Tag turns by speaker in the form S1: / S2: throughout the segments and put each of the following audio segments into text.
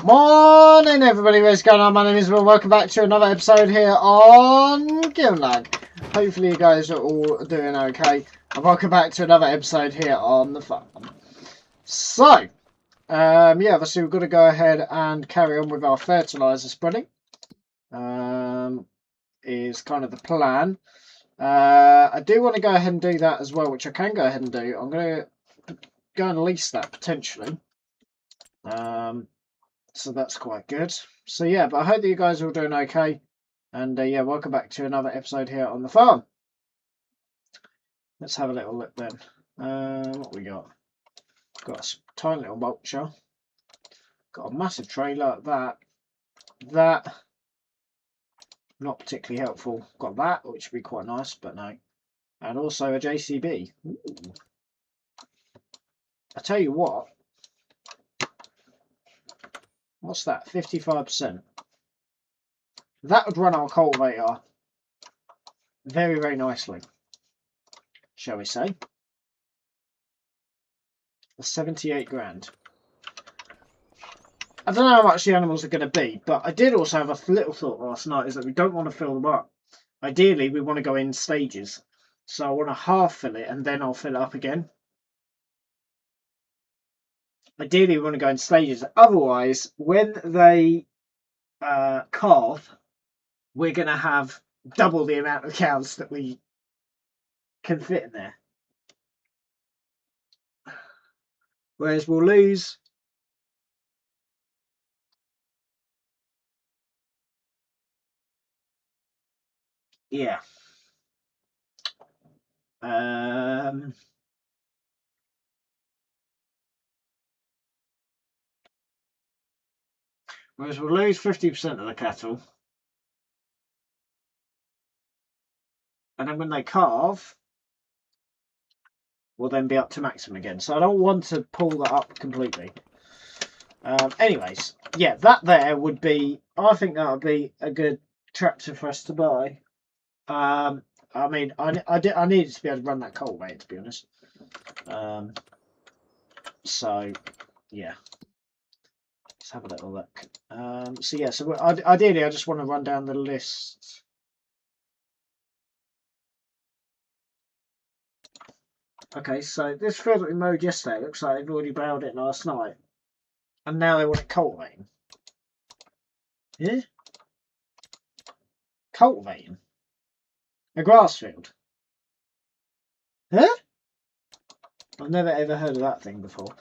S1: Morning everybody, what's going on? My name is Will. Welcome back to another episode here on Kinlaig. Hopefully you guys are all doing okay. And welcome back to another episode here on the farm. So, yeah, obviously we've got to go ahead and carry on with our fertiliser spreading. Is kind of the plan. I do want to go ahead and do that as well, which I can go ahead and do. I'm going to go and lease that potentially. So that's quite good. So yeah, but I hope that you guys are all doing okay. And yeah, welcome back to another episode here on the farm. Let's have a little look then. What we got? Got a tiny little mulcher. Got a massive trailer. That. Not particularly helpful. Got that, which would be quite nice, but no. And also a JCB. Ooh. I tell you what. What's that? 55%. That would run our cultivator very, very nicely, shall we say. 78 grand. I don't know how much the animals are going to be, but I did also have a little thought last night, is that we don't want to fill them up. Ideally, we want to go in stages. So I want to half fill it and then I'll fill it up again. Ideally, we want to go in stages. Otherwise, when they calve, we're going to have double the amount of cows that we can fit in there. Whereas we'll lose... Yeah. Whereas we'll lose 50% of the cattle. And then when they calve, we'll then be up to maximum again. So I don't want to pull that up completely. Anyways, yeah, that there would be... I think that would be a good tractor for us to buy. I mean, I needed to be able to run that cultivator, to be honest. So, yeah. Let's have a little look. So, yeah, so ideally I just want to run down the list. Okay, so this field that we mowed yesterday looks like they've already baled it last night. And now they want it cultivating. Yeah? Cultivating? A grass field? Huh? I've never ever heard of that thing before.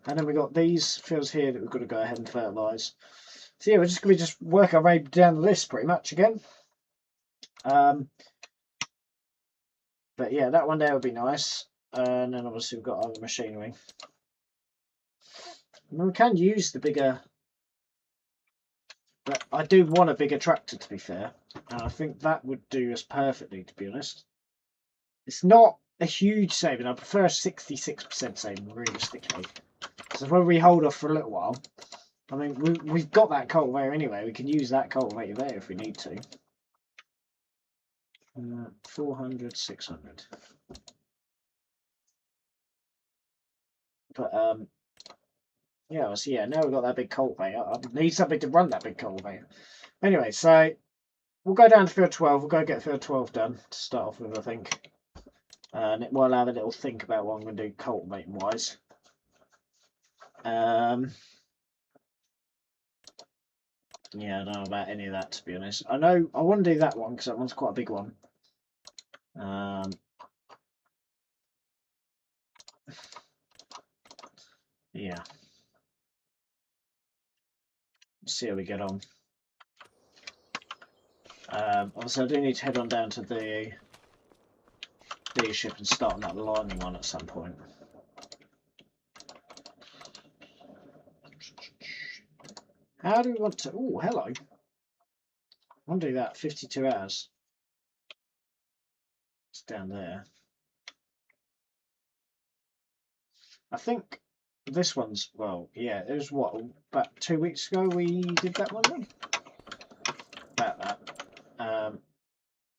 S1: And then we've got these fields here that we've got to go ahead and fertilise. So yeah, we're just going to just work our way down the list pretty much again. But yeah, that one there would be nice. And then obviously we've got other machinery. I mean, we can use the bigger... But I do want a bigger tractor, to be fair. And I think that would do us perfectly, to be honest. It's not a huge saving. I prefer a 66% saving, realistically. So when we hold off for a little while... I mean, we've got that cultivator anyway. We can use that cultivator there if we need to. 400, 600. But, yeah, so yeah, now we've got that big cultivator. I need something to run that big cultivator. Anyway, so we'll go down to field 12. We'll go get field 12 done to start off with, I think. And we'll have a little think about what I'm going to do cultivating-wise. Yeah, I don't know about any of that, to be honest. I know I want to do that one because that one's quite a big one. Yeah. Let's see how we get on. Obviously, I do need to head on down to the dealership and start on that lining one at some point. How do we want to... Oh, hello. I'll do that. 52 hours. It's down there. I think this one's... Well, yeah, it was what? About 2 weeks ago we did that one then? About that.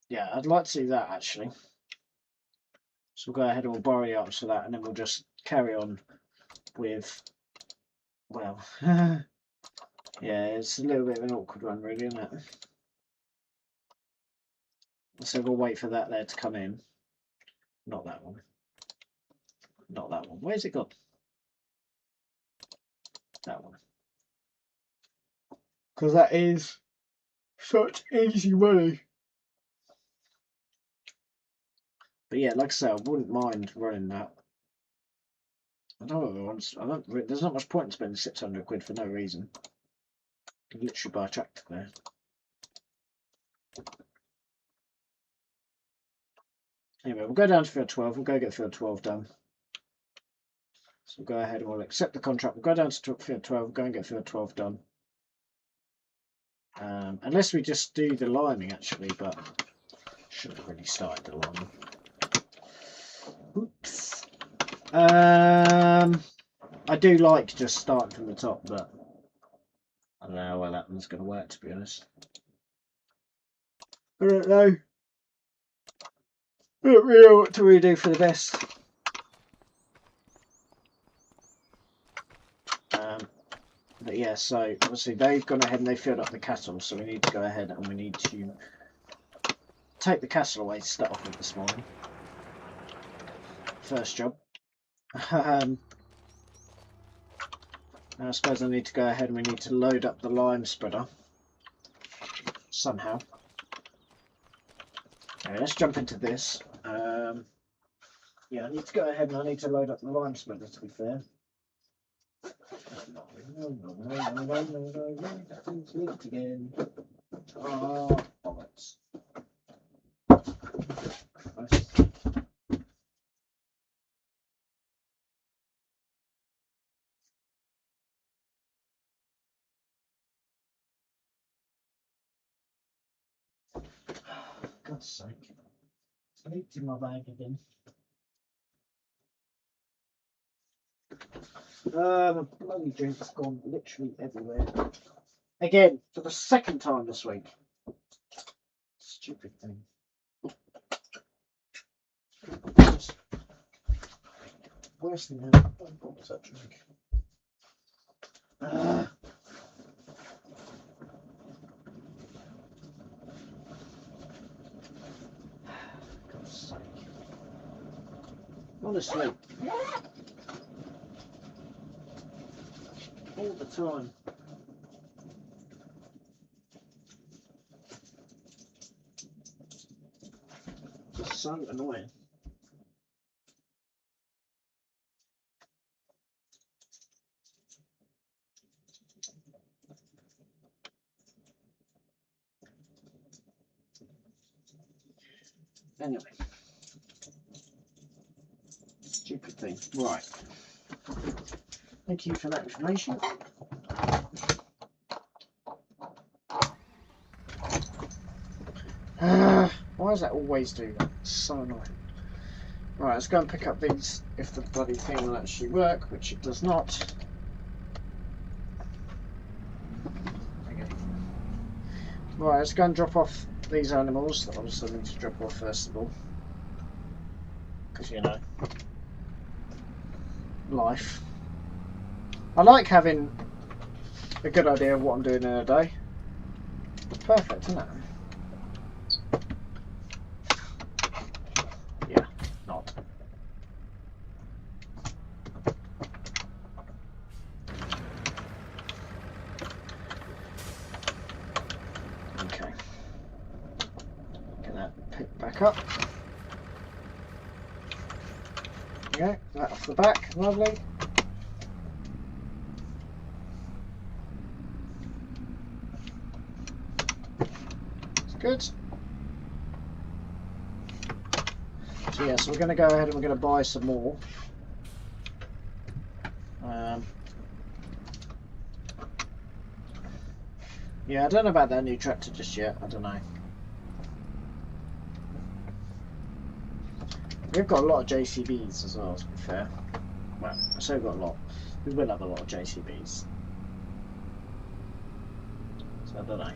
S1: Yeah, I'd like to do that, actually. So we'll go ahead and we'll borrow you up for that, and then we'll just carry on with... Well... Yeah, it's a little bit of an awkward one, really, isn't it? So we'll wait for that there to come in. Not that one. Not that one. Where's it gone? That one. Because that is such easy money. But yeah, like I say, I wouldn't mind running that. I don't. There's not much point in spending 600 quid for no reason. You can literally buy a tractor there. Anyway, we'll go down to field 12. We'll go get field 12 done. So we'll go ahead and we'll accept the contract. We'll go down to field 12. Go and get field 12 done. Unless we just do the liming actually, but should have really started the liming. Oops. I do like just starting from the top, but I don't know how well that one's going to work, to be honest. I don't know. I don't really know what to redo for the best. But yeah, so obviously they've gone ahead and they filled up the cattle, so we need to go ahead and we need to take the cattle away to start off with this morning. First job. Now I suppose I need to go ahead and we need to load up the lime spreader somehow. Okay, let's jump into this. Yeah, I need to go ahead and I need to load up the lime spreader, to be fair. No, that thing's leaked again. Oh, bollocks. God's sake. It's leaked in my bag again. The bloody drink's gone literally everywhere. Again, for the second time this week. Stupid thing. Worse than that. What was that drink? God's sake. Honestly. All the time. Just so annoying. Anyway. Stupid thing. Right. Thank you for that information. Why does that always do that? It's so annoying. Right, let's go and pick up these if the bloody thing will actually work, which it does not. Okay. Right, let's go and drop off these animals that obviously need to drop off first of all. Because, you know, life. I like having a good idea of what I'm doing in a day. It's perfect, isn't it? Yeah, not. Okay. Get that picked back up. Okay, that off the back, lovely. Good. So yeah, so we're going to go ahead and we're going to buy some more. Yeah, I don't know about that new tractor just yet. I don't know. We've got a lot of JCBs as well, to be fair. Well, I say we've got a lot. We will have a lot of JCBs. So I don't know.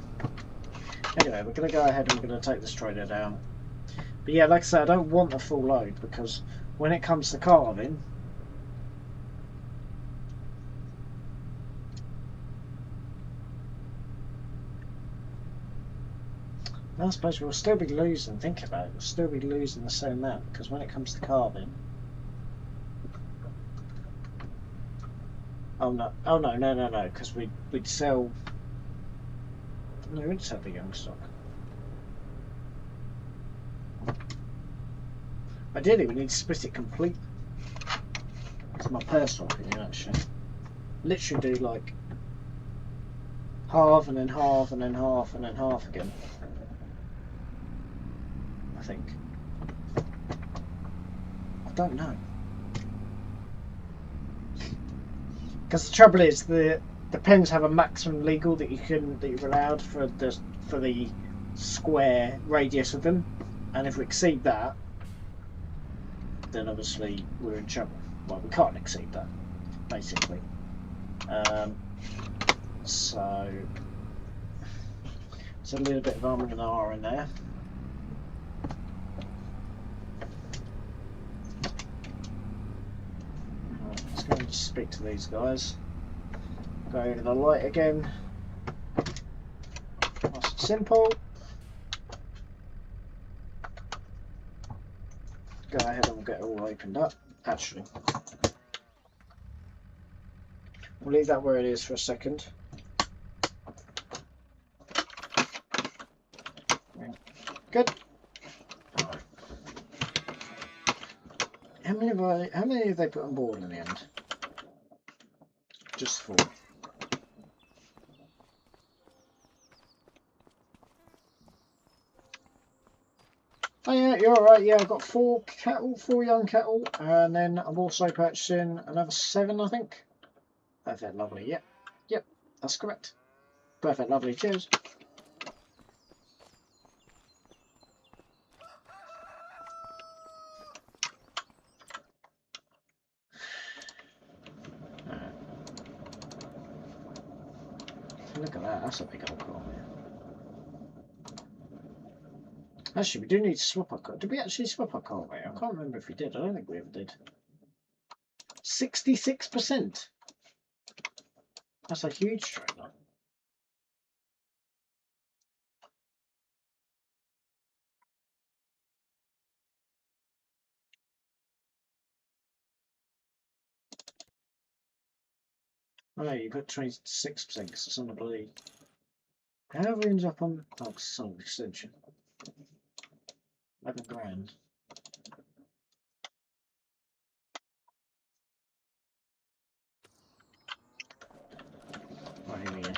S1: Anyway, we're going to go ahead and we're going to take this trailer down. But yeah, like I said, I don't want a full load because when it comes to carving, I suppose we'll still be losing, think about it, we'll still be losing the same amount, because when it comes to carving... Oh no, because we'd sell... No, we'd sell the young stock. Ideally, we need to split it completely. That's my personal opinion, actually. Literally do like half and then half and then half and then half again. I think. I don't know. Because the trouble is, the pens have a maximum legal that you're allowed for the square radius of them, and if we exceed that, then obviously we're in trouble. Well, we can't exceed that, basically. So it's a little bit of arming and R in there. Let's go and speak to these guys. Go over the light again. Nice and simple. Go ahead and we'll get it all opened up. Actually, we'll leave that where it is for a second. Good. How many have they put on board in the end? Just 4. Oh yeah, you're alright, yeah, I've got 4 cattle, 4 young cattle, and then I'm also purchasing another 7, I think. Perfect, lovely, yep, that's correct. Perfect, lovely, cheers. Look at that, that's a big old car. Actually, we do need to swap our car. Did we actually swap our car? I can't remember if we did. I don't think we ever did. 66%. That's a huge trailer. Oh no, you put 26% because it's on the bloody. How have we ended up on? Oh, it's on extension. 11 grand. Right, here we go.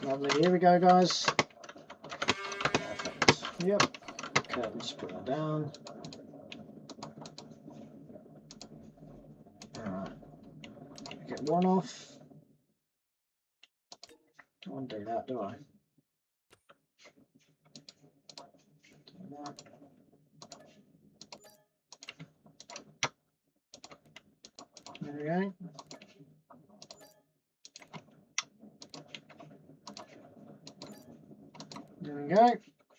S1: Lovely, here we go, guys. Perfect. Yep. Okay, let's put that down. Alright. Get one off. Don't want to do that, do I? Do that. There we go. There we go.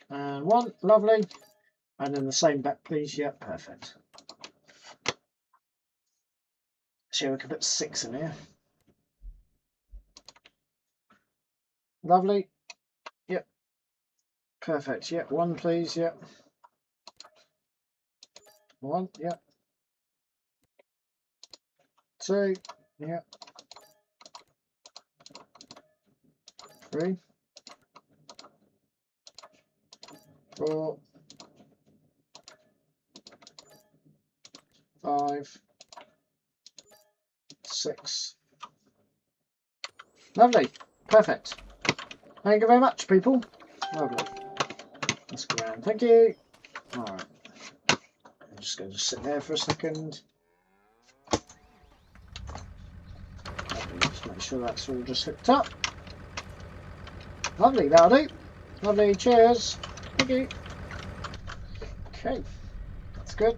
S1: And 1, lovely. And then the same back, please. Yep, perfect. So we can put 6 in here. Lovely. Yep. Perfect. Yep. 1, please. Yep. 1. Yep. 2. Yep. 3. 4. 5. 6. Lovely. Perfect. Thank you very much, people. Lovely. Let's go around. Thank you. Alright. I'm just going to sit there for a second. Lovely. Just make sure that's all just hooked up. Lovely, that'll do. Lovely, cheers. Thank you. Okay. That's good.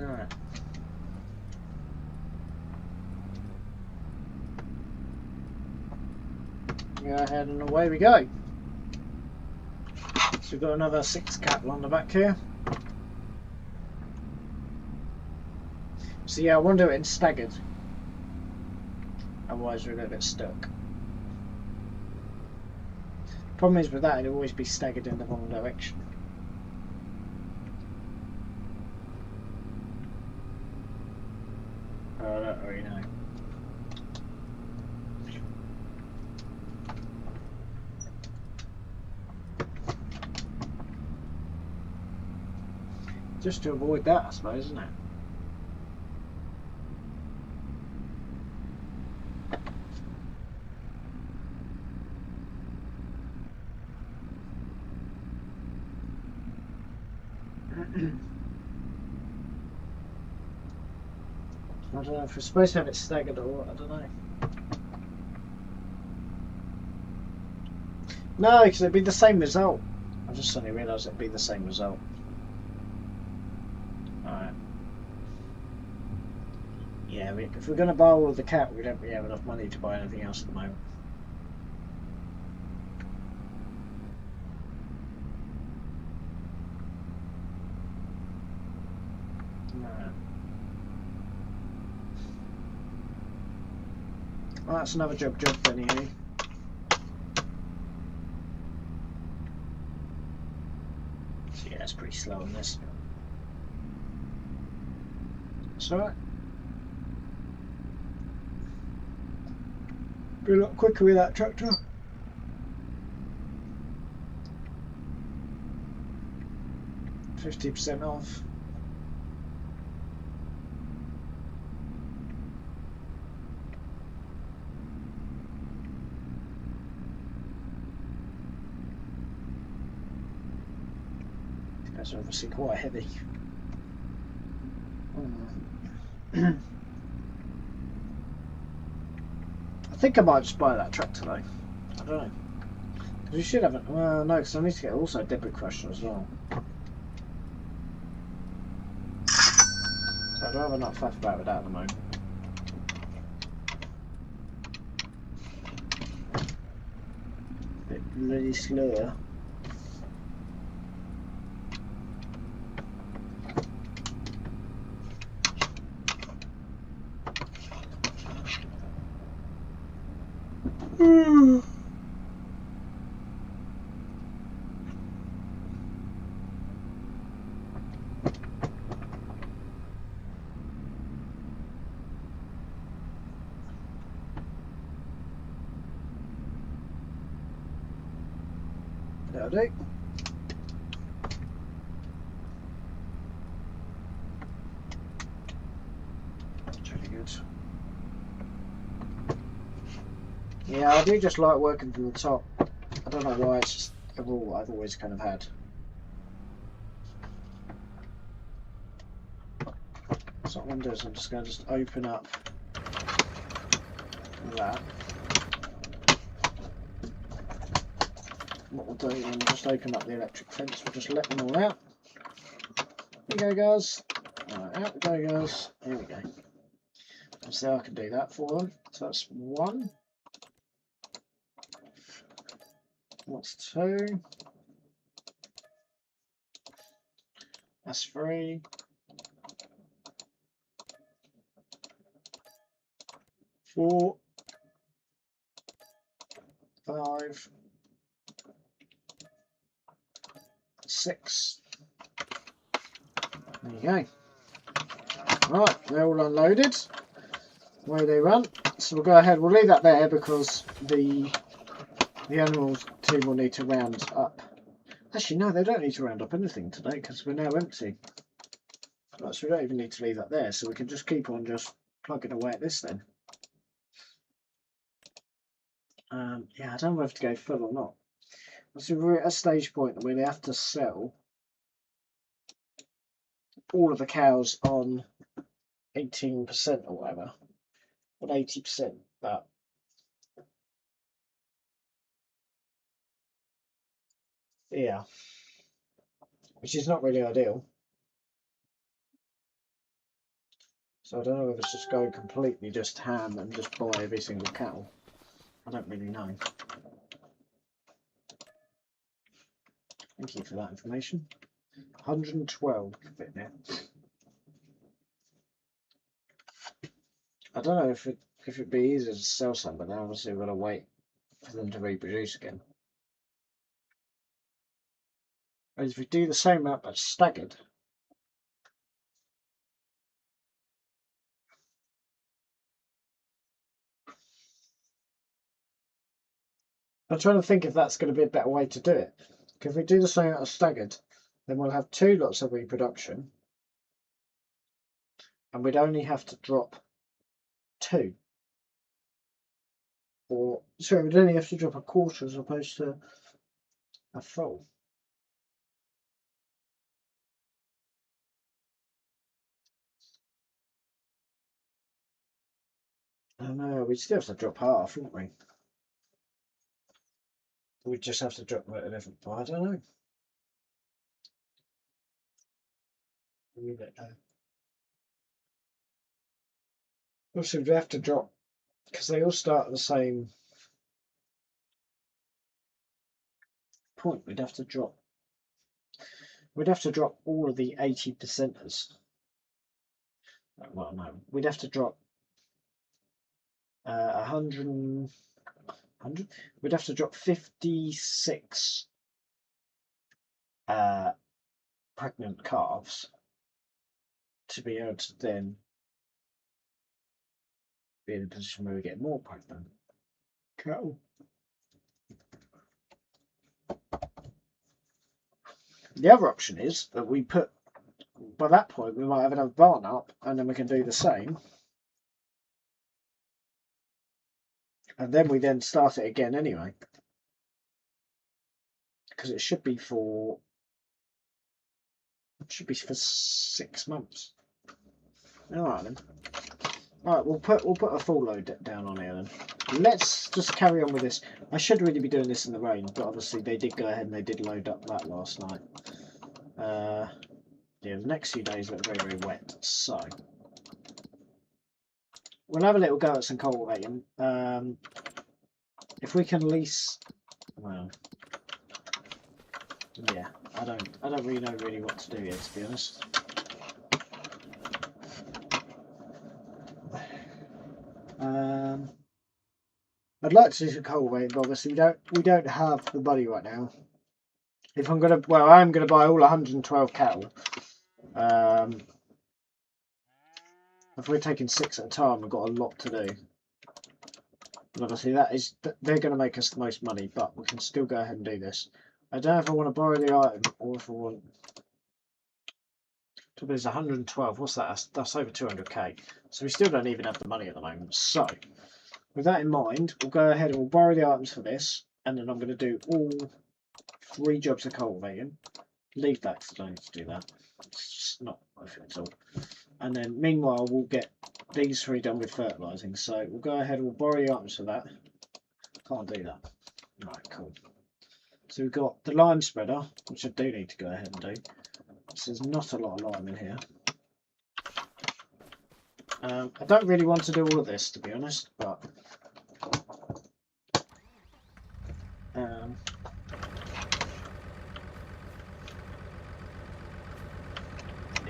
S1: Alright. Go ahead and away we go. So we've got another 6 cattle on the back here. So yeah, I want to do it in staggered. Otherwise we're going to get stuck. Problem is with that, it'll always be staggered in the wrong direction. I don't really know. Just to avoid that, I suppose, isn't it? I don't know if we're supposed to have it staggered or what, I don't know. No, because it'd be the same result. I just suddenly realised it'd be the same result. Alright. Yeah, if we're going to buy all of the cat, we don't really have enough money to buy anything else at the moment. Well, that's another job then, anyway. So yeah, it's pretty slow on this. It's alright. Be a lot quicker with that tractor. %50 off. That's obviously quite heavy. I think I might just buy that tractor though. I don't know. Because we should have it. Well, no, because I need to get also a debit crusher as well. So I'd rather not faff about with that at the moment. A bit really slower. That'll do. That's really good. Yeah, I do just like working from the top. I don't know why, it's just a rule I've always kind of had. So what I'm going to do is I'm just going to open up that. What we'll do is we'll just open up the electric fence, we'll just let them all out. Here we go, guys. Alright, out we go, guys. Here we go. So I can do that for them. So that's 1. That's 2. That's 3. 4. 5. 6. There you go. Right, they're all unloaded. Away they run. So we'll go ahead, we'll leave that there because the animals team will need to round up. Actually no, they don't need to round up anything today because we're now empty. Right, so we don't even need to leave that there, so we can just keep on just plugging away at this then. Yeah, I don't know if to go full or not. So we're at a stage point where they have to sell all of the cows on 18% or whatever, on 80%, but yeah, which is not really ideal. So I don't know if it's just go completely just ham and just buy every single cattle. I don't really know. Thank you for that information. 112 fit there. I don't know if it'd be easier to sell some, but then obviously we've got to wait for them to reproduce again. Whereas if we do the same amount but staggered, I'm trying to think if that's going to be a better way to do it. Because if we do the same amount of staggered, then we'll have 2 lots of reproduction, and we'd only have to drop 2. Or sorry, we'd only have to drop a quarter as opposed to a full. I don't know, we'd still have to drop half, wouldn't we? We'd just have to drop a different part. I don't know. We don't know. Also, we'd have to drop, because they all start at the same point. We'd have to drop all of the 80%ers. Well, no, we'd have to drop 100. We'd have to drop 56 pregnant calves to be able to then be in a position where we get more pregnant cattle. The other option is that we put, by that point, we might have another barn up, and then we can do the same. And then we then start it again anyway. Because it should be for 6 months. Alright then. Alright, we'll put a full load down on here then. Let's just carry on with this. I should really be doing this in the rain, but obviously they did go ahead and they did load up that last night. Yeah, the next few days look very, very wet, so we'll have a little go at some cultivating. If we can lease, well, yeah, I don't really know what to do here, to be honest. I'd like to do some cultivating, but obviously we don't have the money right now. If I'm gonna, well, I'm gonna buy all 112 cattle. If we're taking 6 at a time, we've got a lot to do. And obviously they're going to make us the most money, but we can still go ahead and do this. I don't know if I want to borrow the item or if I want. There's 112. What's that? That's over 200k. So we still don't even have the money at the moment. So with that in mind, we'll go ahead and we'll borrow the items for this, and then I'm going to do all 3 jobs of cultivating. Leave that because I don't need to do that. It's just not worth it at all. And then meanwhile we'll get these 3 done with fertilising. So we'll go ahead and we'll borrow the items for that. Can't do that. Right, cool. So we've got the lime spreader, which I do need to go ahead and do. So there's not a lot of lime in here. I don't really want to do all of this, to be honest, but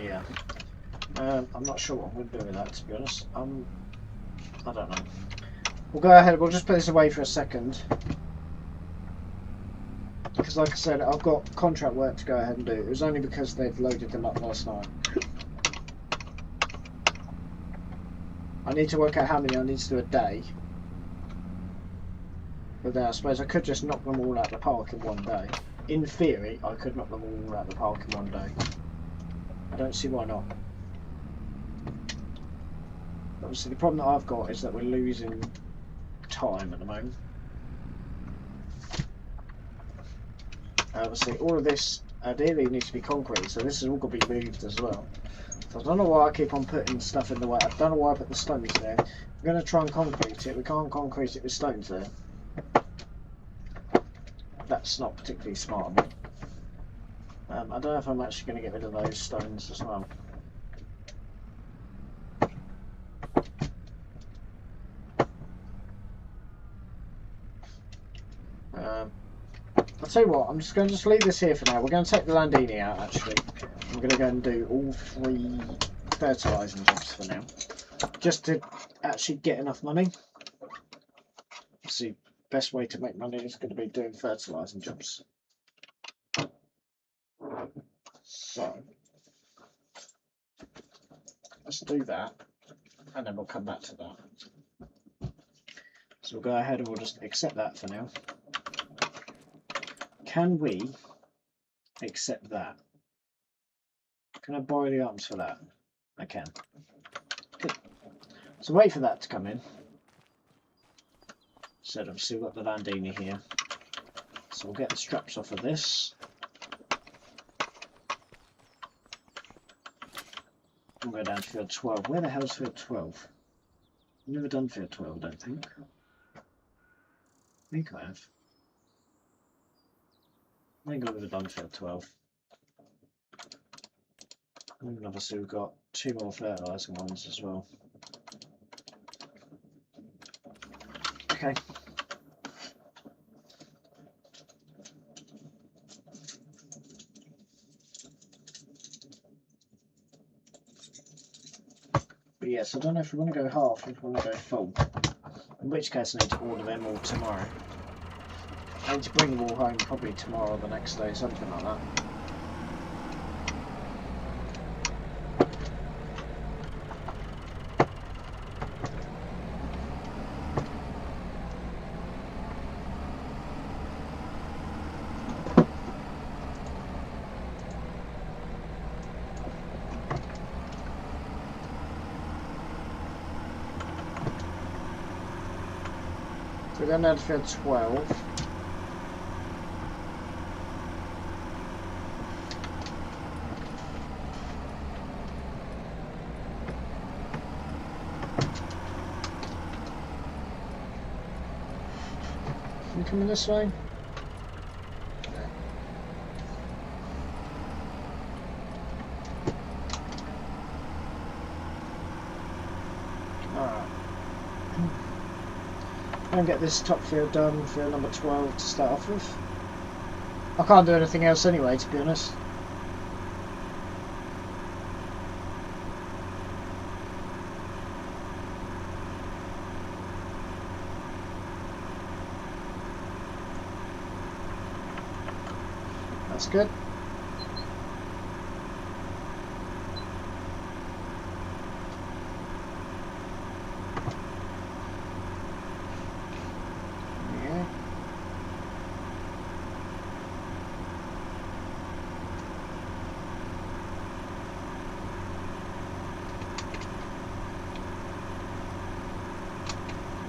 S1: yeah. I'm not sure what I'm going to do with that, to be honest. I don't know. We'll go ahead, we'll just put this away for a second. Because like I said, I've got contract work to go ahead and do. It was only because they've loaded them up last night. I need to work out how many I need to do a day. But then I suppose I could just knock them all out of the park in one day. In theory, I could knock them all out of the park in one day. I don't see why not. Obviously the problem that I've got is that we're losing time at the moment. Obviously all of this ideally needs to be concrete, so this has all got to be moved as well. So I don't know why I keep on putting stuff in the way. I don't know why I put the stones there. I'm going to try and concrete it. We can't concrete it with stones there. That's not particularly smart of me. I don't know if I'm actually going to get rid of those stones as well. I'll tell you what, I'm just going to leave this here for now. We're going to take the Landini out, actually. I'm going to go and do all 3 fertilising jobs for now. Just to actually get enough money. See, best way to make money is going to be doing fertilising jobs. So, let's do that, and then we'll come back to that. So we'll go ahead and we'll just accept that for now. Can we accept that? Can I borrow the arms for that? I can. Good. So wait for that to come in. So obviously we've got the Landini here. So we'll get the straps off of this. We'll go down to field 12. Where the hell's field 12? I've never done field 12, I don't think. I think I have. I think I've never done field 12. And obviously we've got 2 more fertilising ones as well. Okay. But yes, I don't know if we want to go half or if we want to go full. In which case I need to order them all tomorrow. I need to bring them all home probably tomorrow or the next day, something like that. We're going down to field 12. You coming this way? And get this top field done, field number 12 to start off with. I can't do anything else anyway, to be honest. That's good.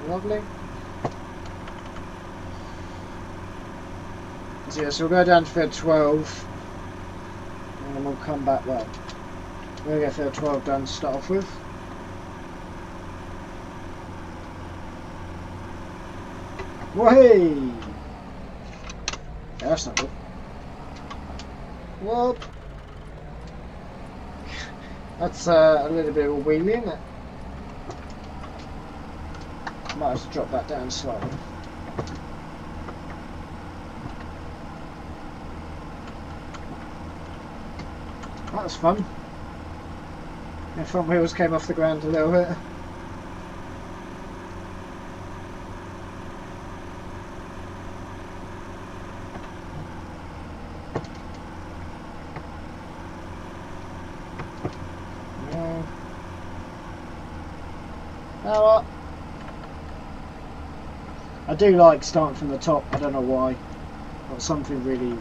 S1: Lovely. So yeah, so we'll go down to field 12 and then we'll come back. Well, we'll get field 12 done to start off with. Whoa! Yeah, that's not good. Whoop! That's a little bit of a wheelie, isn't it? Might have to drop that down slightly. That was fun. The front wheels came off the ground a little bit. Yeah. Now what? I do like starting from the top, I don't know why. Got something really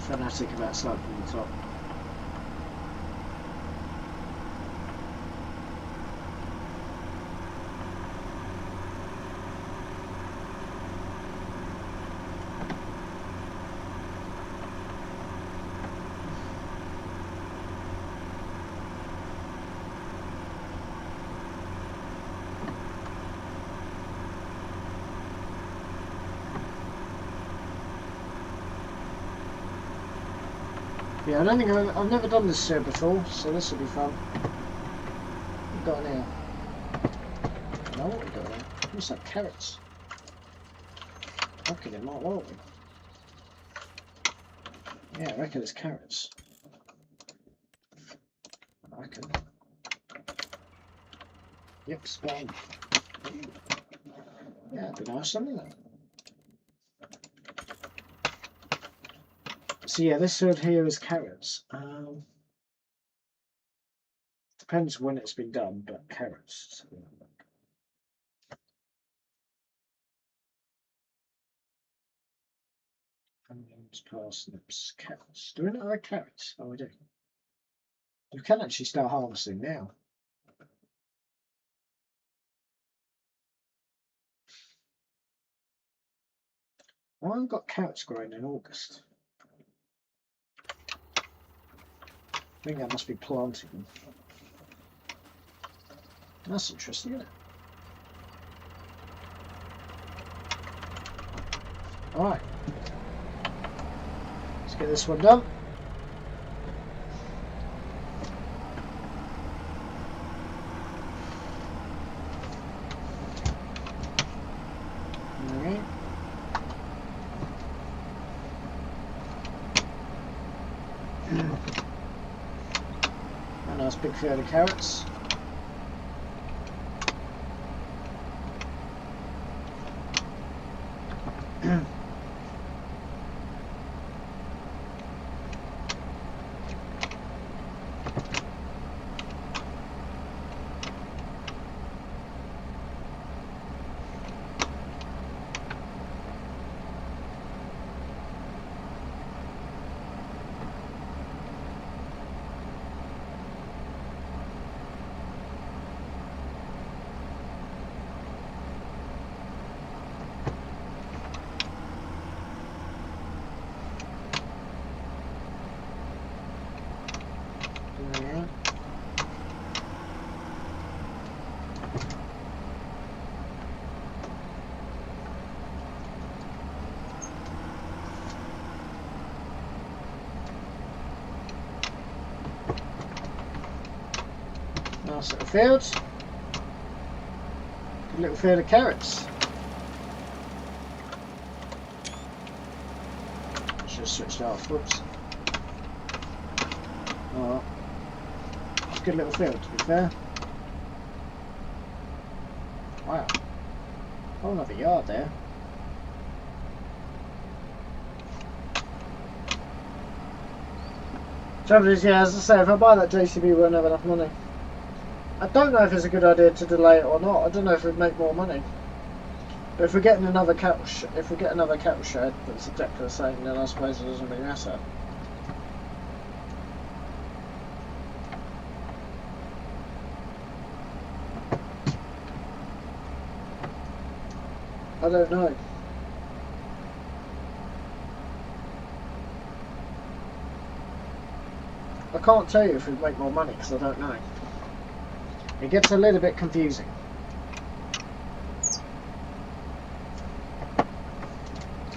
S1: fanatic about starting from the top. Yeah, I don't think I've never done this here before, so this will be fun. What have we got in here? No, what have we got in here? Looks like carrots. Okay, they might, won't we? Yeah, I reckon it's carrots. I reckon. Yep, spot on. Yeah, it'd be nice, wouldn't it? So yeah, this field here is carrots. Depends when it's been done, but carrots. Onions, parsnips, carrots. Do we not have carrots? Oh, we do. We can actually start harvesting now. I haven't got carrots growing in August. I think that must be planting them. That's interesting, isn't it? Alright. Let's get this one done. Okay. A nice big field of carrots. Nice little field. Good little field of carrots. Should have switched off. Whoops. Oh, it's a good little field, to be fair. Wow. Whole another yard there. Trouble is, yeah, as I say, if I buy that JCB, we won't have enough money. I don't know if it's a good idea to delay it or not. I don't know if we'd make more money. But if we're getting another cattle, if we get another cattle shed that's exactly the same, then I suppose it doesn't really matter. I don't know. I can't tell you if we'd make more money because I don't know. It gets a little bit confusing.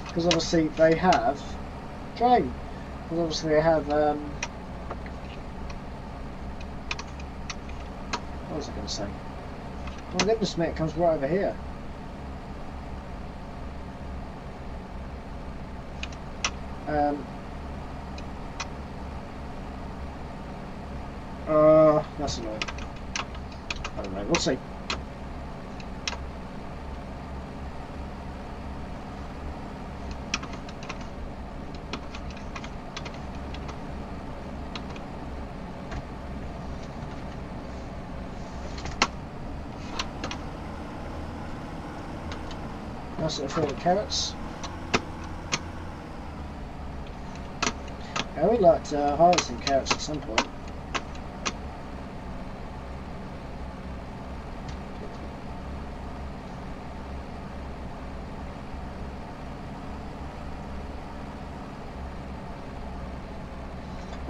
S1: Because obviously they have drain. Because obviously they have what was I going to say? Oh goodness me, it comes right over here. That's annoying. I don't know, we'll see. Nice little field of carrots. I would like to harvest some carrots at some point.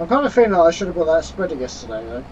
S1: I'm kind of feeling like I should have got that spreader yesterday though.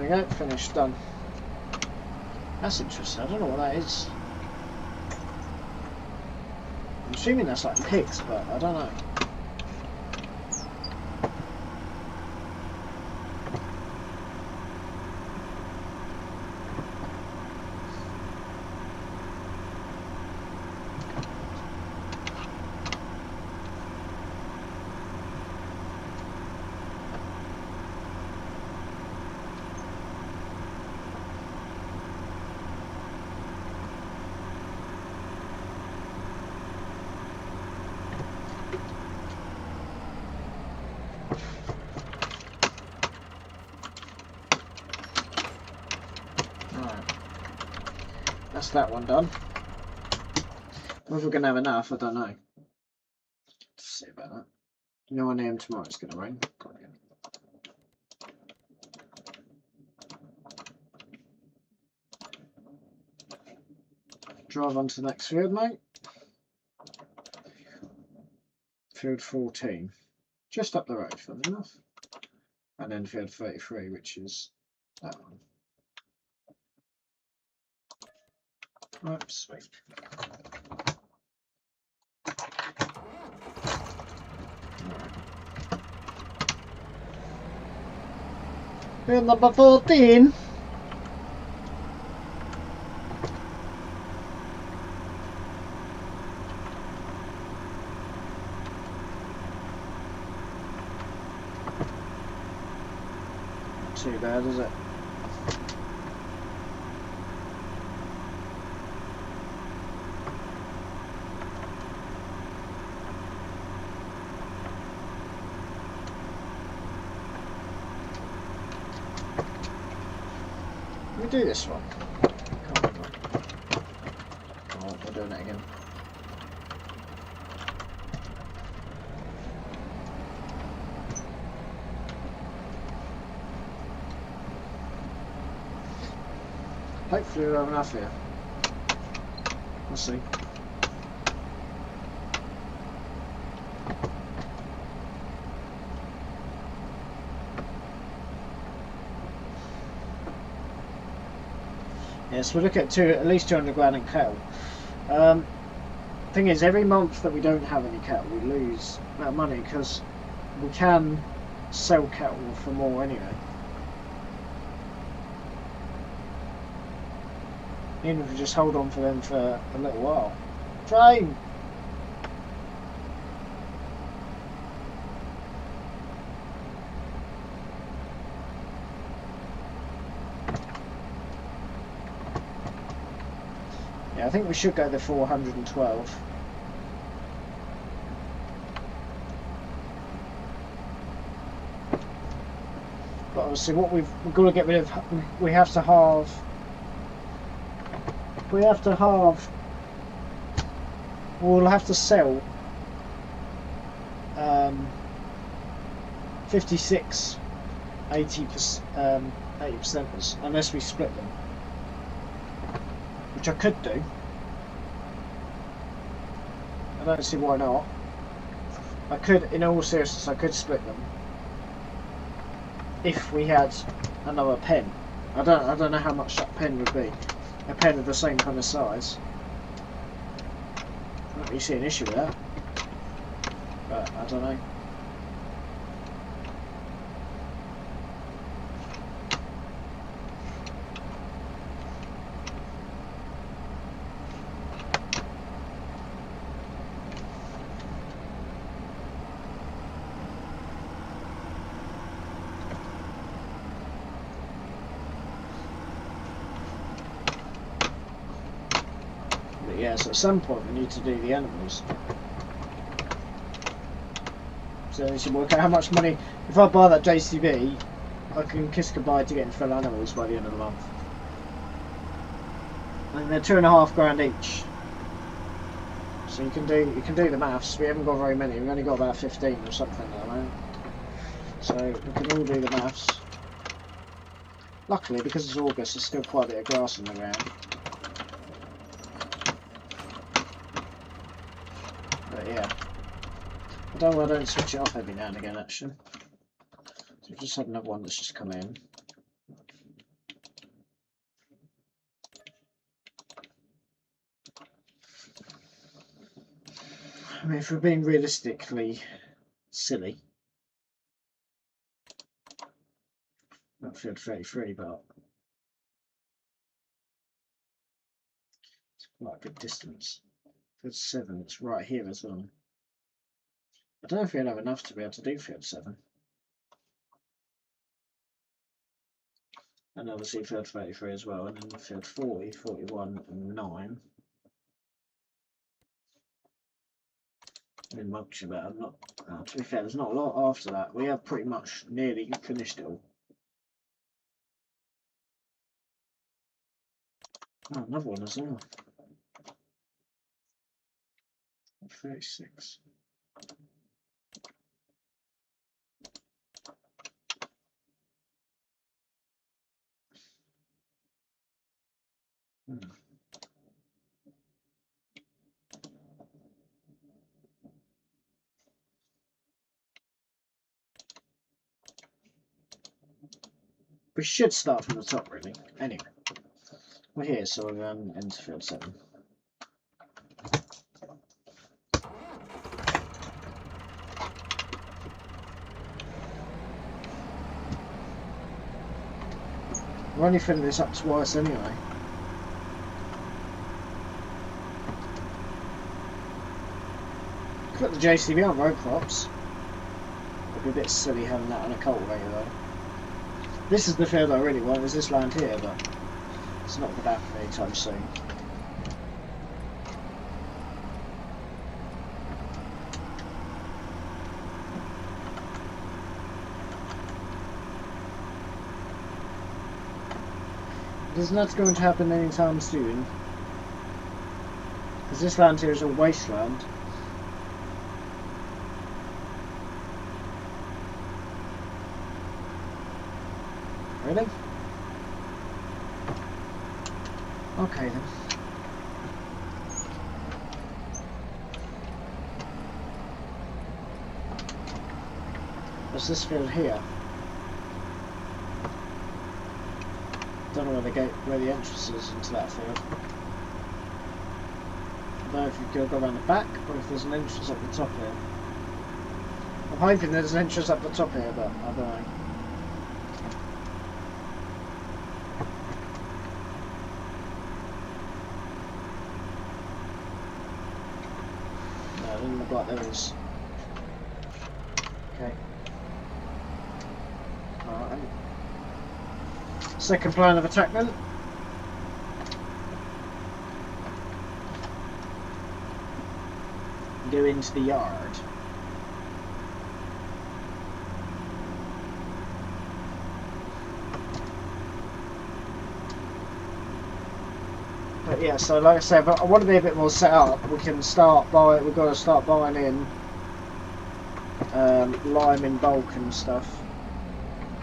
S1: There we go, finished, done. That's interesting, I don't know what that is. I'm assuming that's like pigs, but I don't know. That's that one done. Whether we're going to have enough, I don't know. Let's see about that. 9 AM tomorrow it's going to rain. Drive on to the next field, mate. Field 14. Just up the road, funny enough. And then field 33, which is that one. Right, sweet. Field number 14. Not too bad, is it? We do this one. Oh, we're doing it again. Hopefully we'll have enough here. We'll see. Yes, we'll look at at least 200 grand in cattle. Thing is, every month that we don't have any cattle, we lose that money because we can sell cattle for more anyway. Even if we just hold on for them for a little while. Train! I think we should go the 412. But obviously what we've got to get rid of, we have to halve. We'll have to sell 56 80%ers unless we split them. Which I could do. I don't see why not. I could, in all seriousness, I could split them if we had another pen. I don't know how much that pen would be. A pen of the same kind of size. I don't really see an issue with that. But I don't know. Yeah, so at some point we need to do the animals. So we should work out how much money, if I buy that JCB, I can kiss goodbye to getting full animals by the end of the month. And they're 2.5 grand each. So you can do the maths. We haven't got very many, we've only got about 15 or something at the moment. So we can all do the maths. Luckily, because it's August, there's still quite a bit of grass on the ground. But yeah, I don't switch it off every now and again actually. So we've just had another one that's just come in. I mean, if we're being realistically silly, not field 33, but it's quite a good distance. Field 7, it's right here as well. I don't know if we'll have enough to be able to do field 7. And obviously field 33 as well, and then field 40, 41, and 9. In much about I'm not. To be fair, there's not a lot after that. We have pretty much nearly finished it all. Oh, another one as well. 36. We should start from the top, really. Anyway, we're here, so we're going into field 7. We're only filling this up twice anyway. Put the JCB on road crops. It'd be a bit silly having that on a cultivator though. This is the field I really want, is this land here, but it's not going to happen anytime soon. It is not going to happen anytime soon. Because this land here is a wasteland. Really? Okay then. What's this field here? Don't know where the entrance is into that field. I don't know if you go around the back or if there's an entrance up the top here. I'm hoping there's an entrance up the top here, but I don't know. No, it doesn't look like there is. Okay. Alright. Second plan of attack then. Go into the yard. But yeah, so like I said, but I want to be a bit more set up. We've got to start buying in lime in bulk and stuff.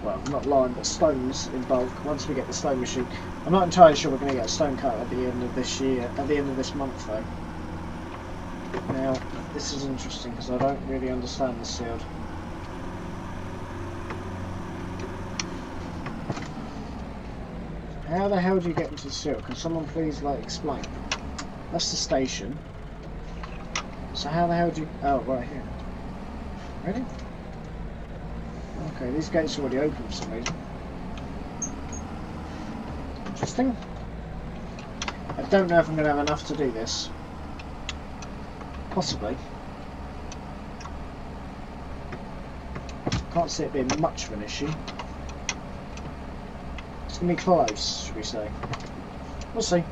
S1: Well, not lime, but stones in bulk. Once we get the stone machine, I'm not entirely sure we're going to get a stone cut at the end of this year, at the end of this month, though. Now, this is interesting because I don't really understand this field. How the hell do you get into the field? Can someone please, like, explain? That's the station. So how the hell do you... Oh, right here. Ready? Okay, these gates are already open for some reason. Interesting. I don't know if I'm going to have enough to do this. Possibly. Can't see it being much of an issue. It's going to be close, should we say. We'll see.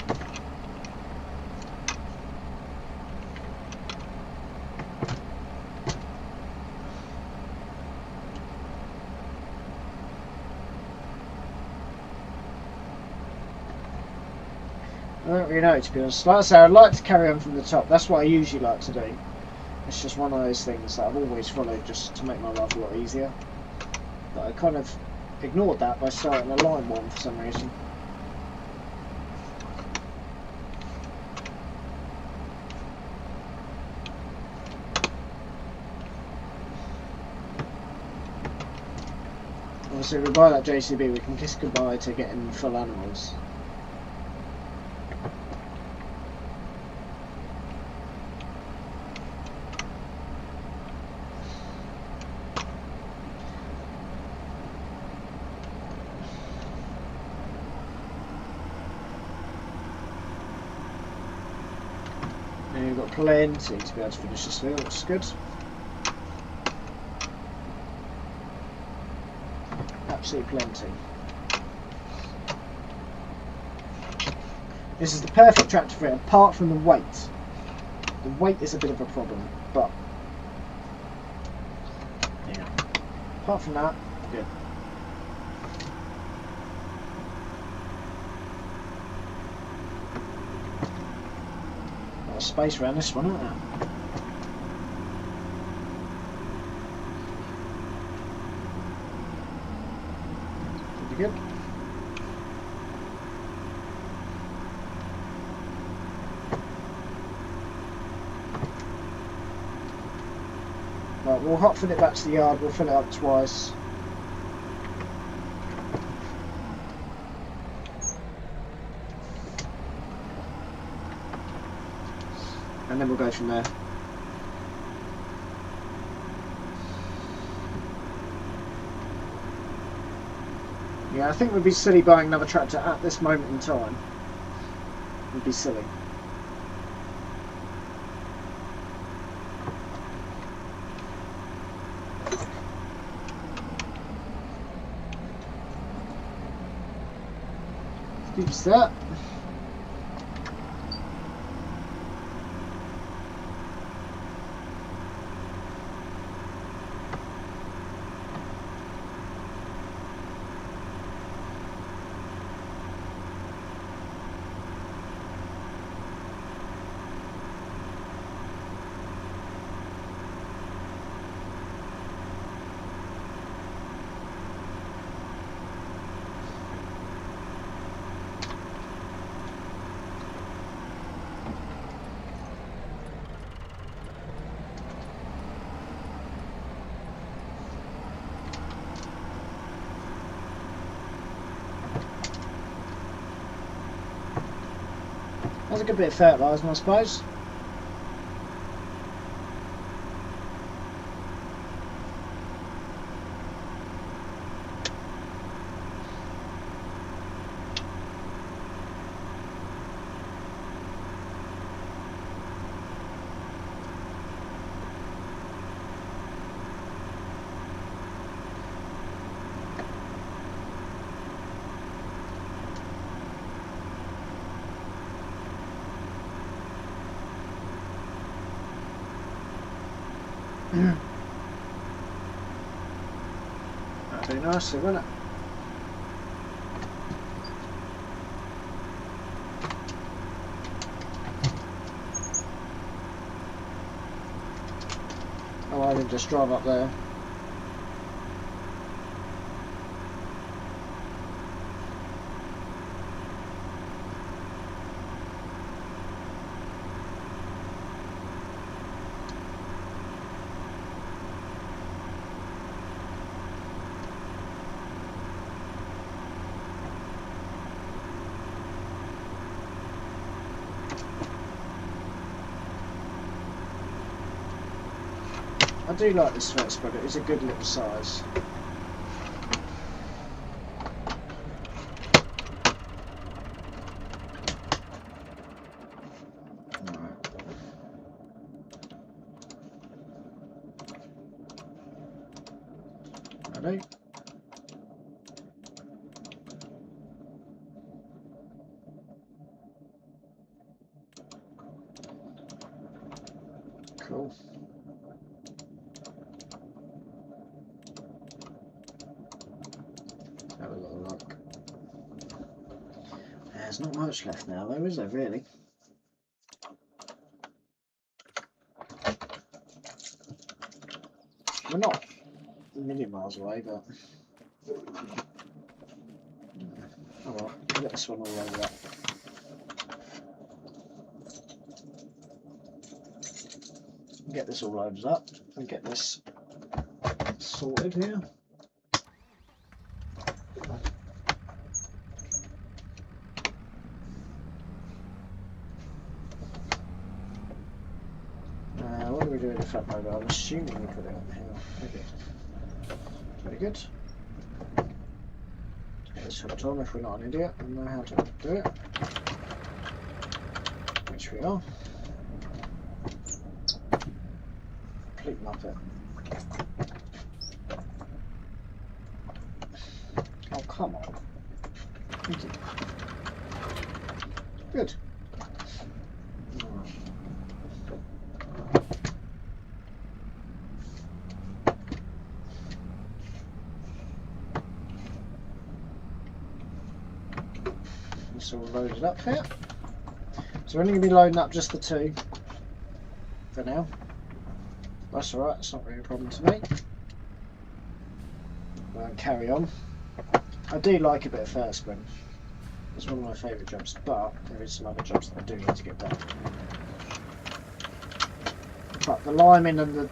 S1: I don't really know, to be honest. Like I say, I'd like to carry on from the top. That's what I usually like to do. It's just one of those things that I've always followed just to make my life a lot easier. But I kind of ignored that by starting a line one for some reason. Obviously, if we buy that JCB, we can kiss goodbye to getting full animals. we've got plenty to be able to finish this field, which is good. Absolutely plenty. This is the perfect tractor for it, apart from the weight. The weight is a bit of a problem, but yeah. Apart from that, good. Got space around this one, isn't there? Pretty good. Right, we'll hot fill it back to the yard, we'll fill it up twice. And then we'll go from there. Yeah, I think we'd be silly buying another tractor at this moment in time. Would be silly. Deep set. That's a good bit of fertiliser, I suppose. That'd be nice, wouldn't it? Oh, I can just drive up there. I do like this flat spreader, it's a good little size. Ready? Cool. Have a little look. There's not much left now though, is there really? We're not a million miles away, but oh well, we'll get this one all over up. Get this all loaded up and get this sorted here. What do we do with the front loader? I'm assuming we put it on here. Okay. Very good. Get this hooked on if we're not an idiot and know how to do it. Which we are. complete muppet. Oh, come on. Thank you. Good. It's all loaded up here. So we're only going to be loading up just the 2 for now. That's alright, it's not really a problem to me. We'll carry on. I do like a bit of first spring. It's one of my favourite jobs, but there is some other jobs that I do need to get done. But the liming and the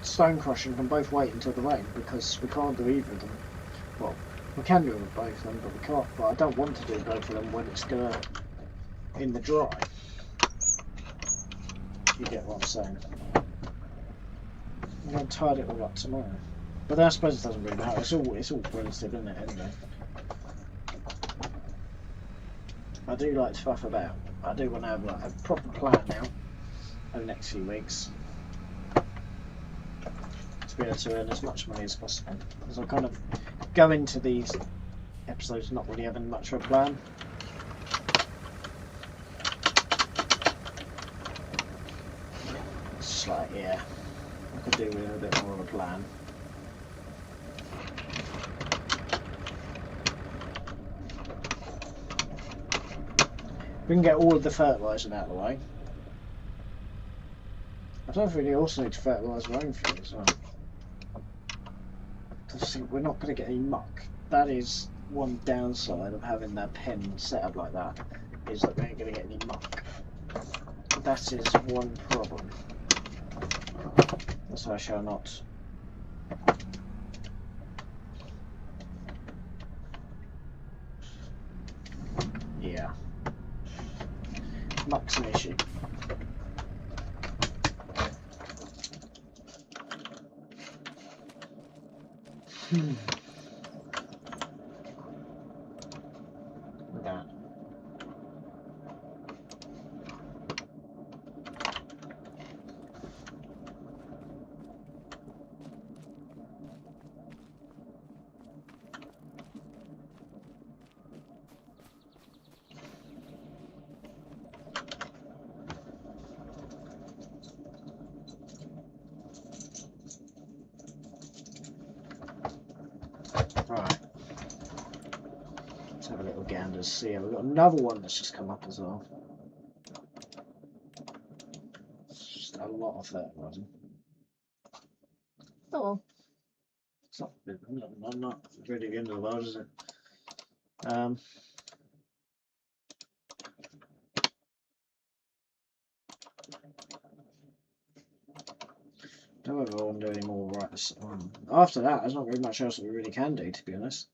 S1: stone crushing can both wait until the rain because we can't do either of them. Well, we can do both of them, but we can't. But I don't want to do both of them when it's gonna in the dry. You get what I'm saying? I'm gonna tidy it all up tomorrow. But I suppose it doesn't really matter. It's all relative, isn't it? Anyway. I do like to faff about. I do want to have like a proper plan now over the next few weeks to be able to earn as much money as possible. Because I kind of go into these episodes not really having much of a plan. It's just like, yeah, I could do with a bit more of a plan. We can get all of the fertilising out of the way. I don't really also need to fertilise our own field as well. Obviously, we're not going to get any muck. That is one downside of having that pen set up like that, is that we ain't going to get any muck. That is one problem. So I shall not. Yeah. Muck's an issue. That. Right. Let's have a little gander see. We've got another one that's just come up as well. It's just a lot of fertiliser. Oh well. It's not really the end of the world, is it? Don't know if I want to do any more right this after that, there's not very much else that we really can do, to be honest.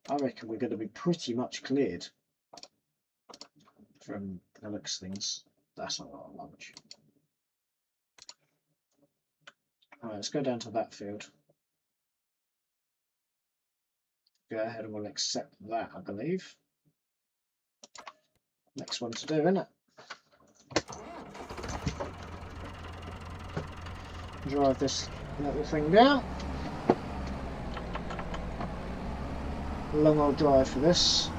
S1: I reckon we're going to be pretty much cleared from the looks of things. That's a lot of lunch. Alright, let's go down to that field. Go ahead and we'll accept that, I believe. Next one to do, isn't it? Drive this little thing down. Long old drive for this.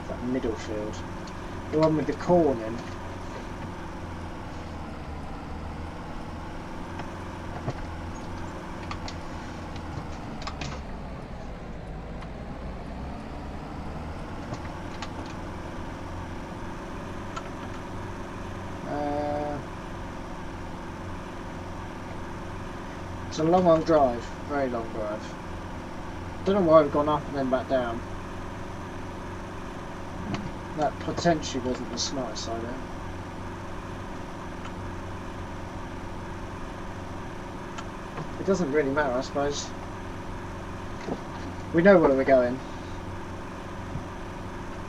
S1: That middle field. The one with the corn in. It's a long old drive, very long drive. Don't know why we've gone up and then back down. That potentially wasn't the smartest idea. It doesn't really matter, I suppose. We know where we're going.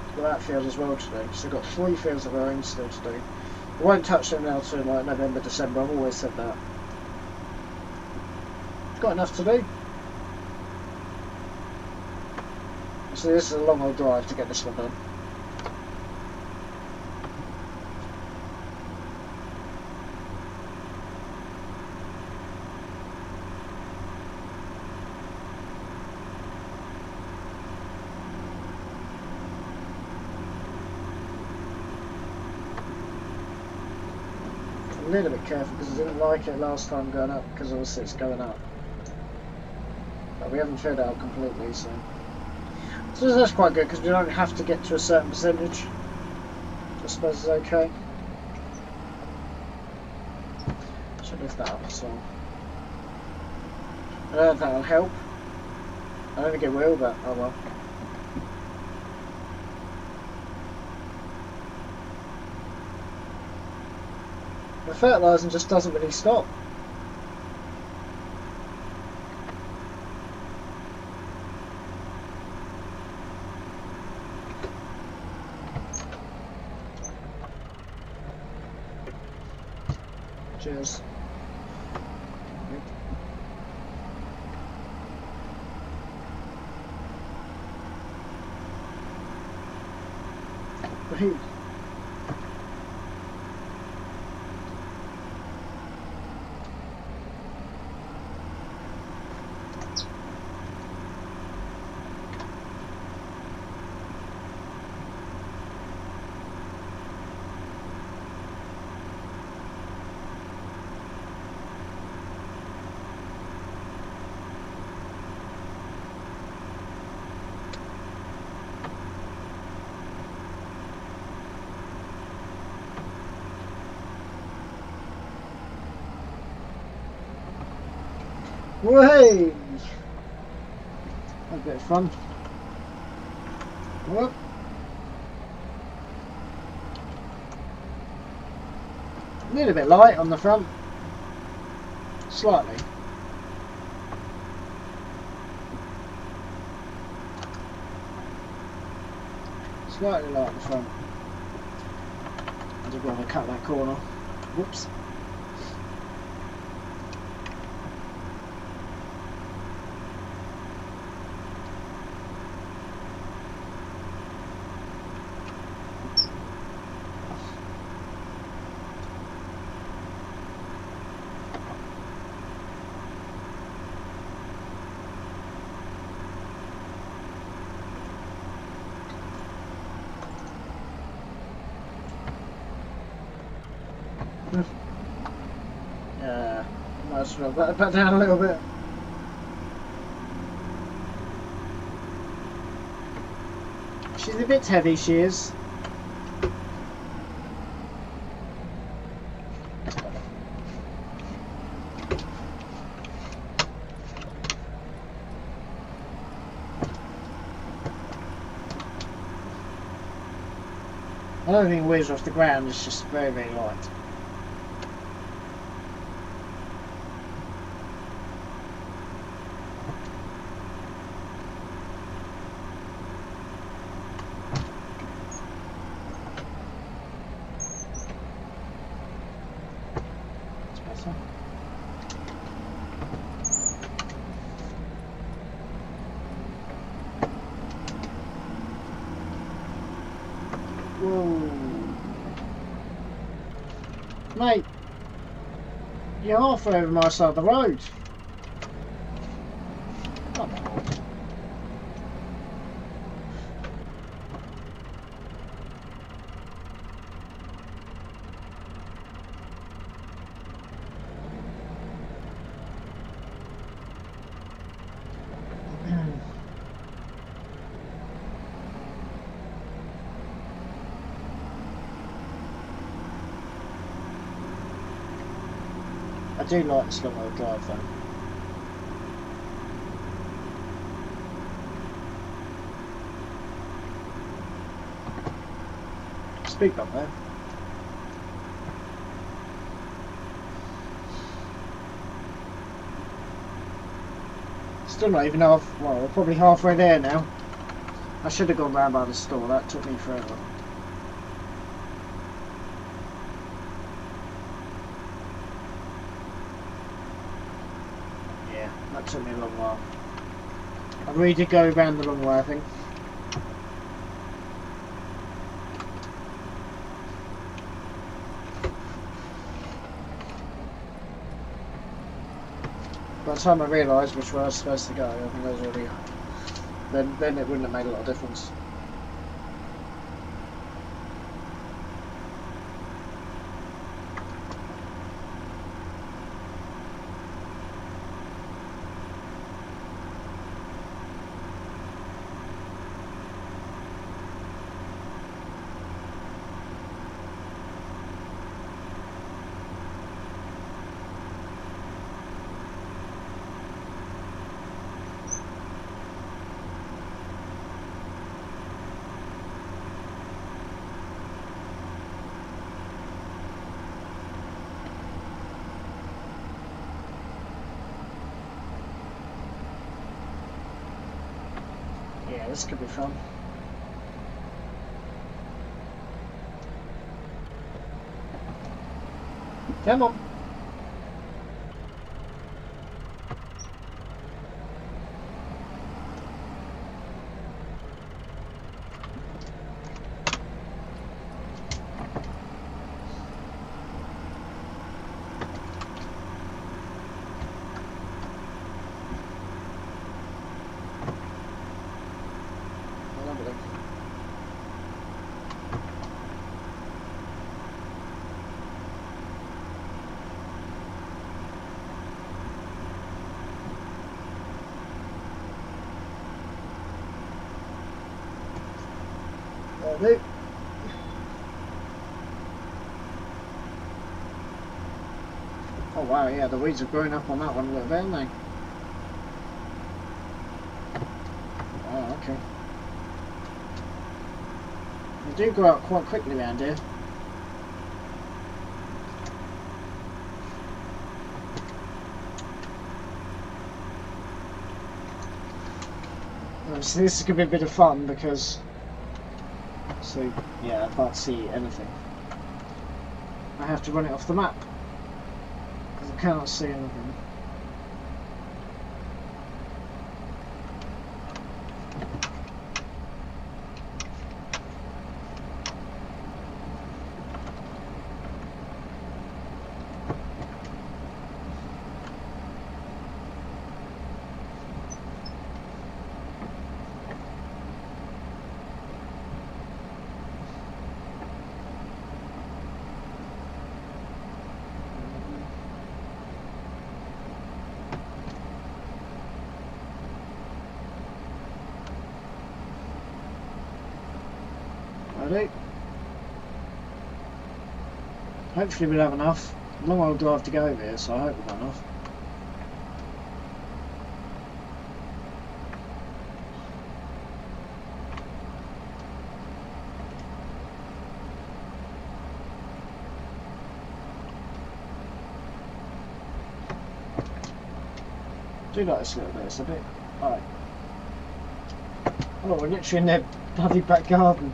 S1: We've got that field as well to do. So we've got 3 fields of our own still to do. We won't touch them now till like November, December. I've always said that. Got enough to do. So this is a long old drive to get this one done. a little bit careful because I didn't like it last time going up, because obviously it's going up. But we haven't filled it out completely, so that's quite good because we don't have to get to a certain percentage. I suppose it's okay. Should lift that up as well. I don't know if that'll help. I don't think it will, but oh well. The fertilising just doesn't really stop. Cheers. Wait. Way! A bit of fun. Whoop. A little bit light on the front. Slightly. Slightly light on the front. I just want to cut that corner. Whoops. Yeah, might as well back down a little bit. She's a bit heavy, she is. I don't think it weighs off the ground, it's just very, very light. Whoa. Mate, you're halfway over my side of the road. Come on. I do like the slow wheel drive though. Speed bump there. Still not even half, well, we're probably halfway there now. I should have gone round by the store, that took me forever. That took me a long while. I really did go around the long way, I think. By the time I realised which way I was supposed to go, I think I was already... Then it wouldn't have made a lot of difference. this could be fun. Come on. Oh wow, yeah, the weeds have grown up on that one a little bit, haven't they? Oh, okay. They do grow up quite quickly around here. So this is going to be a bit of fun because... So, yeah, I can't see anything. I have to run it off the map. Because I cannot see anything. Ready? Hopefully we'll have enough. Long old drive to go over here, so I hope we've got enough. I do like this little bit, it's a bit... Alright. Oh, we're literally in their bloody back garden.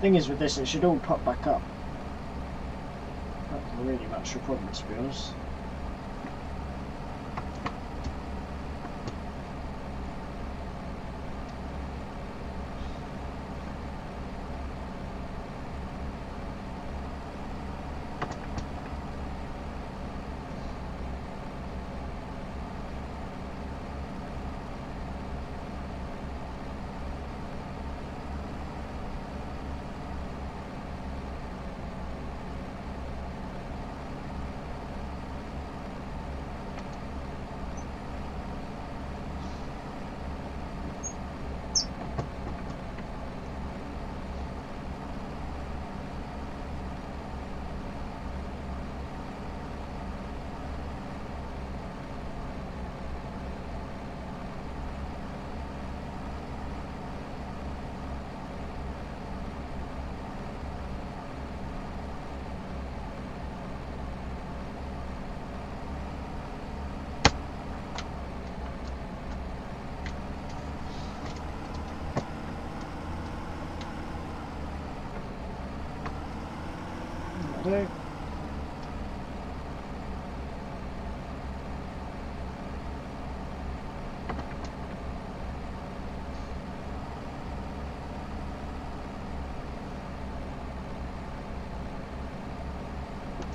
S1: Thing is with this, it should all pop back up. Not really much of a problem, to be honest. Do.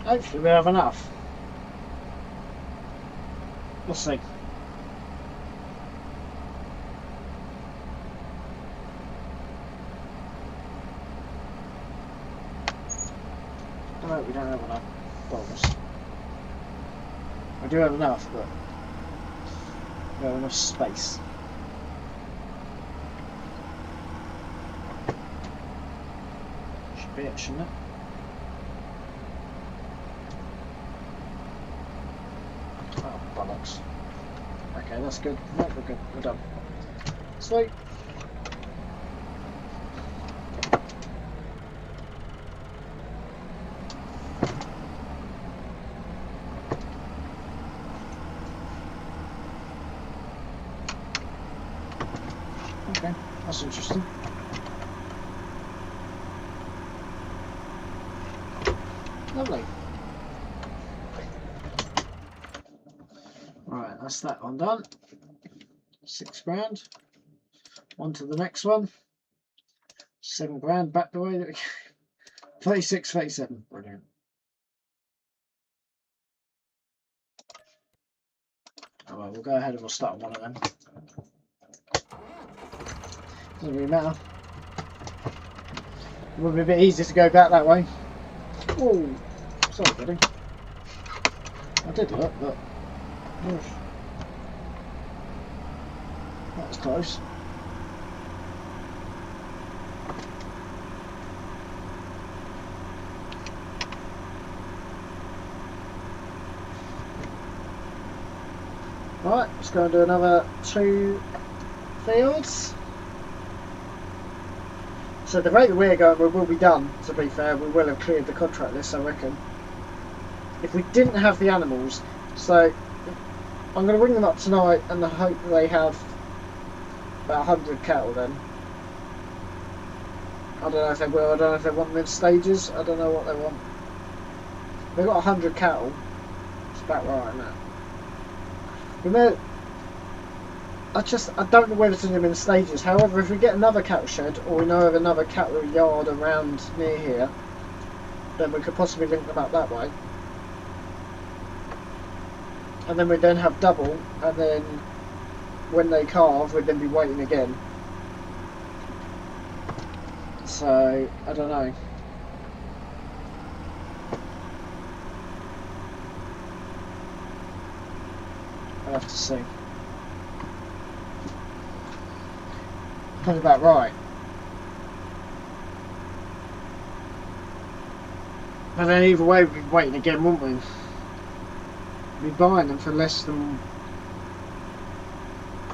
S1: Hopefully we have enough. We'll see. We don't have enough bombs. I do have enough, but we have enough space. Should be it, shouldn't it? Oh, bollocks. Okay, that's good. No, we're good. We're done. Sweet. That's interesting. Lovely. Right, that's that one done. 6 grand. On to the next one. 7 grand back the way that we 36, 37. Brilliant. Oh well, we'll go ahead and we'll start on one of them. Doesn't really matter. It would be a bit easier to go back that way. Oh, sorry, buddy. I did look, but that was close. Right, let's go and do another 2 fields. So the rate that we're going, we will be done, to be fair. We will have cleared the contract list, I reckon. If we didn't have the animals, so I'm going to ring them up tonight and I hope that they have about 100 cattle then. I don't know if they will, I don't know if they want them in stages, I don't know what they want. They've got 100 cattle, it's about right, isn't it? Remember, I don't know whether to do them in stages. However, if we get another cattle shed, or we know of another cattle yard around near here, then we could possibly link them up that way. And then we'd then have double, and then when they calve, we'd then be waiting again. So, I don't know. I'll have to see. Probably about right. And then either way we'd be waiting again, wouldn't we? We'd be buying them for less than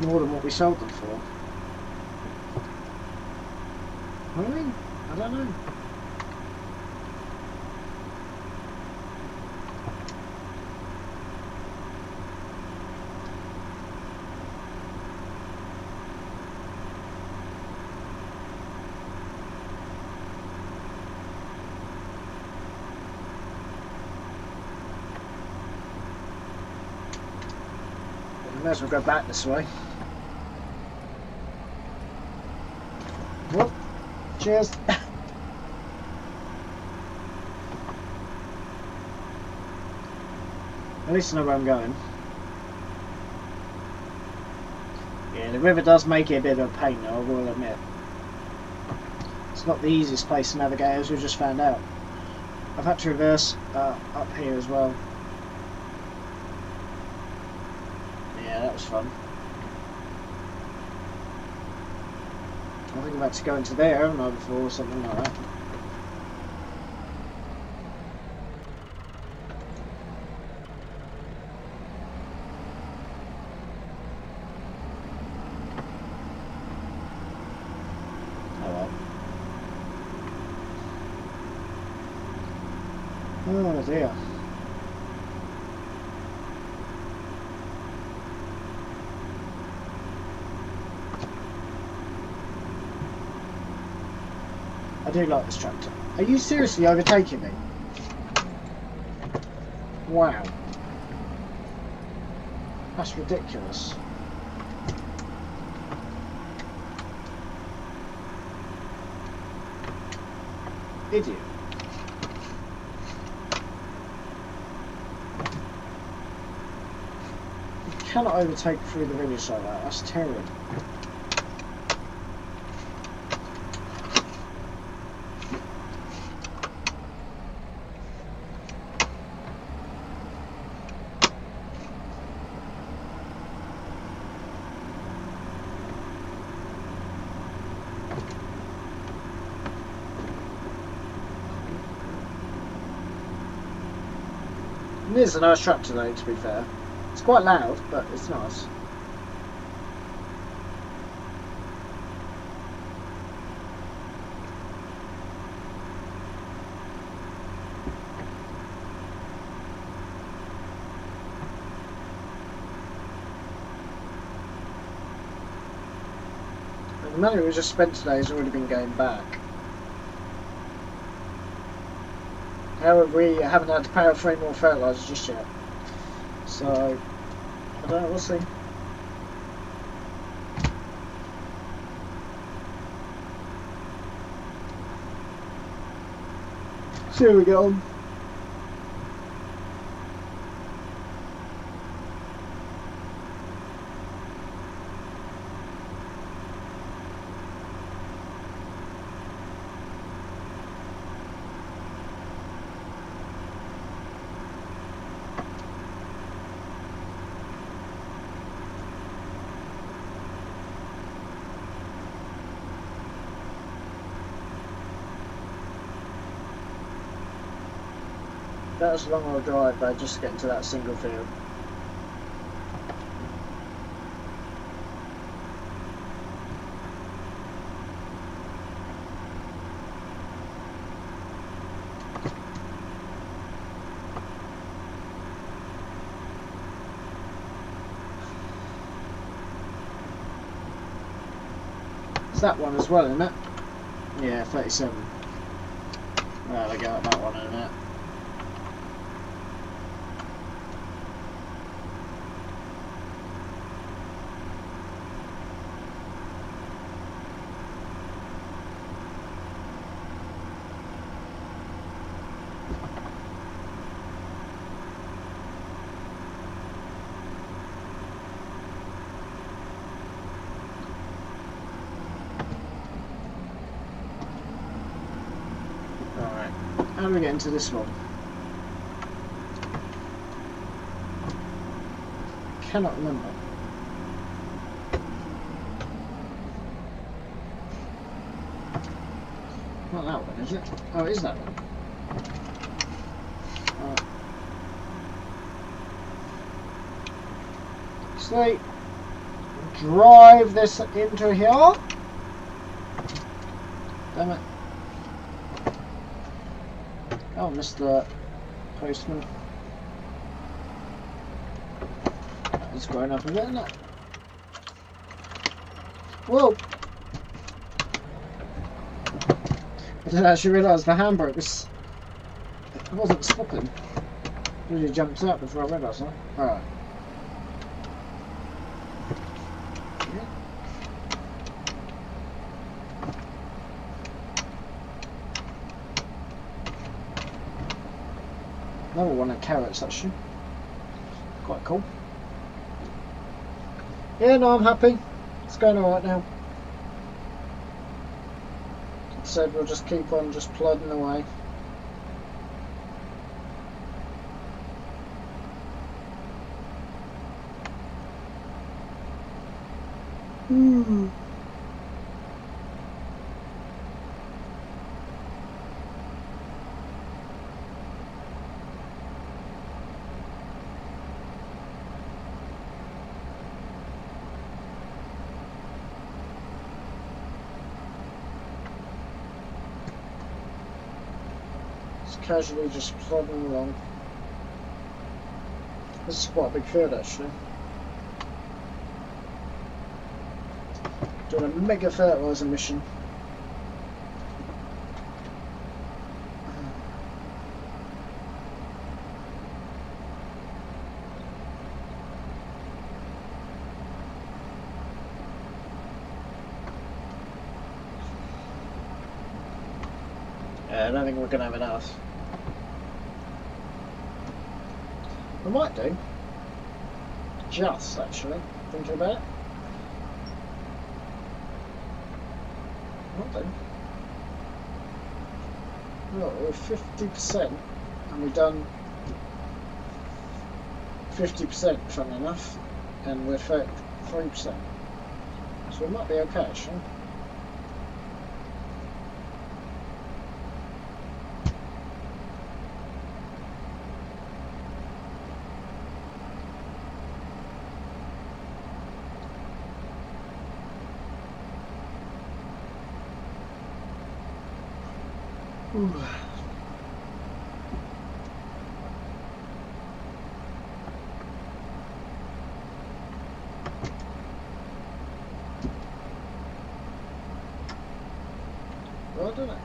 S1: more than what we sold them for. Really? I don't know. May as well go back this way. Whoop. Cheers. At least I know where I'm going. Yeah, the river does make it a bit of a pain though, I will admit. It's not the easiest place to navigate, as we just found out. I've had to reverse up here as well. Yeah, that was fun. I think I've had to go into there, haven't I, before, or something like that. Oh well. Oh dear. I do like this tractor. Are you seriously overtaking me? Wow. That's ridiculous. Idiot. You cannot overtake through the village like that. That's terrible. It is a nice tractor though, to be fair. It's quite loud, but it's nice. The money we just spent today has already been going back. However, we haven't had to pay off 3 more fertilisers just yet. So, I don't know, we'll see. See how we get on. That was a long old drive, but just to get into that single field. It's that one as well, isn't it? Yeah, 37. Well, I got that one in it. How do we get into this one? Cannot remember. Not that one, is it? Oh, it is that one. Right. So, drive this into here. Damn it. Oh, Mr. Postman. It's going up a bit, isn't it? Whoa! I didn't actually realise the handbrake was... It wasn't stopping. It really jumped out before I realised that. Alright. Another one of carrots, actually. Quite cool. Yeah, no, I'm happy. It's going alright now. Like I said, we'll just keep on just plodding away. Casually just plodding along. This is quite a big field actually. Doing a mega fertiliser mission. Yeah, I don't think we're going to have enough. We might do. Just, actually, thinking about it. Might do. Well, we're 50%, and we've done 50%, funnily enough, and we're 3%. So we might be okay, actually. Ooh. well, doesn't it?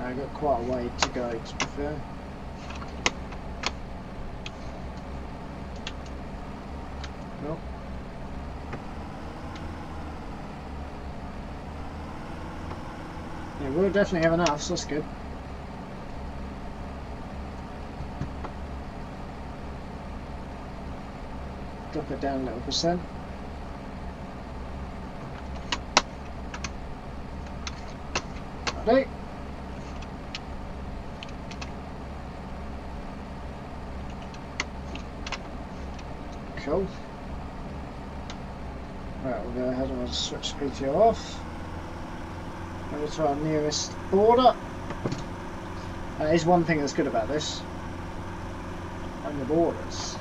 S1: I've got quite a way to go, to be fair. Nope. Yeah, we'll definitely have enough, so that's good. Drop it down a little percent. Ready? Cool. Right, we'll go ahead and we'll switch PTO off. Over to our nearest border. That is one thing that's good about this. And the borders.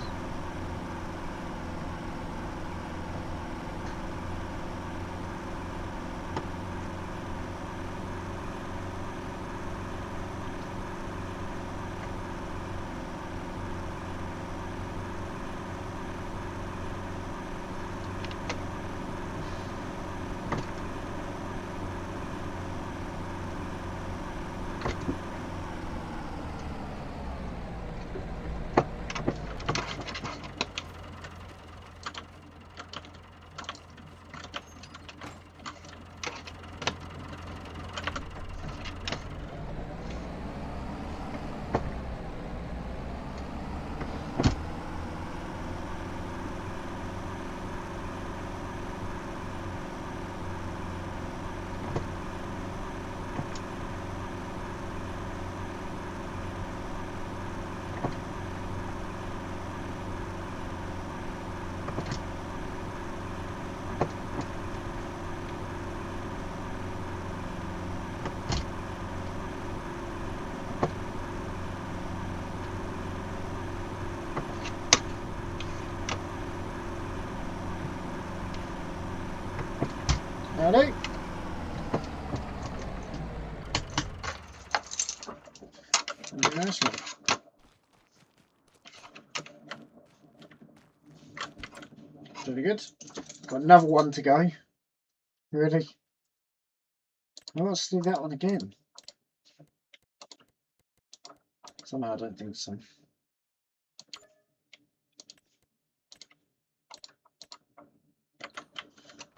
S1: Ready? Nice one. Really good. Got another one to go. Ready? Oh, let's do that one again. Somehow I don't think so.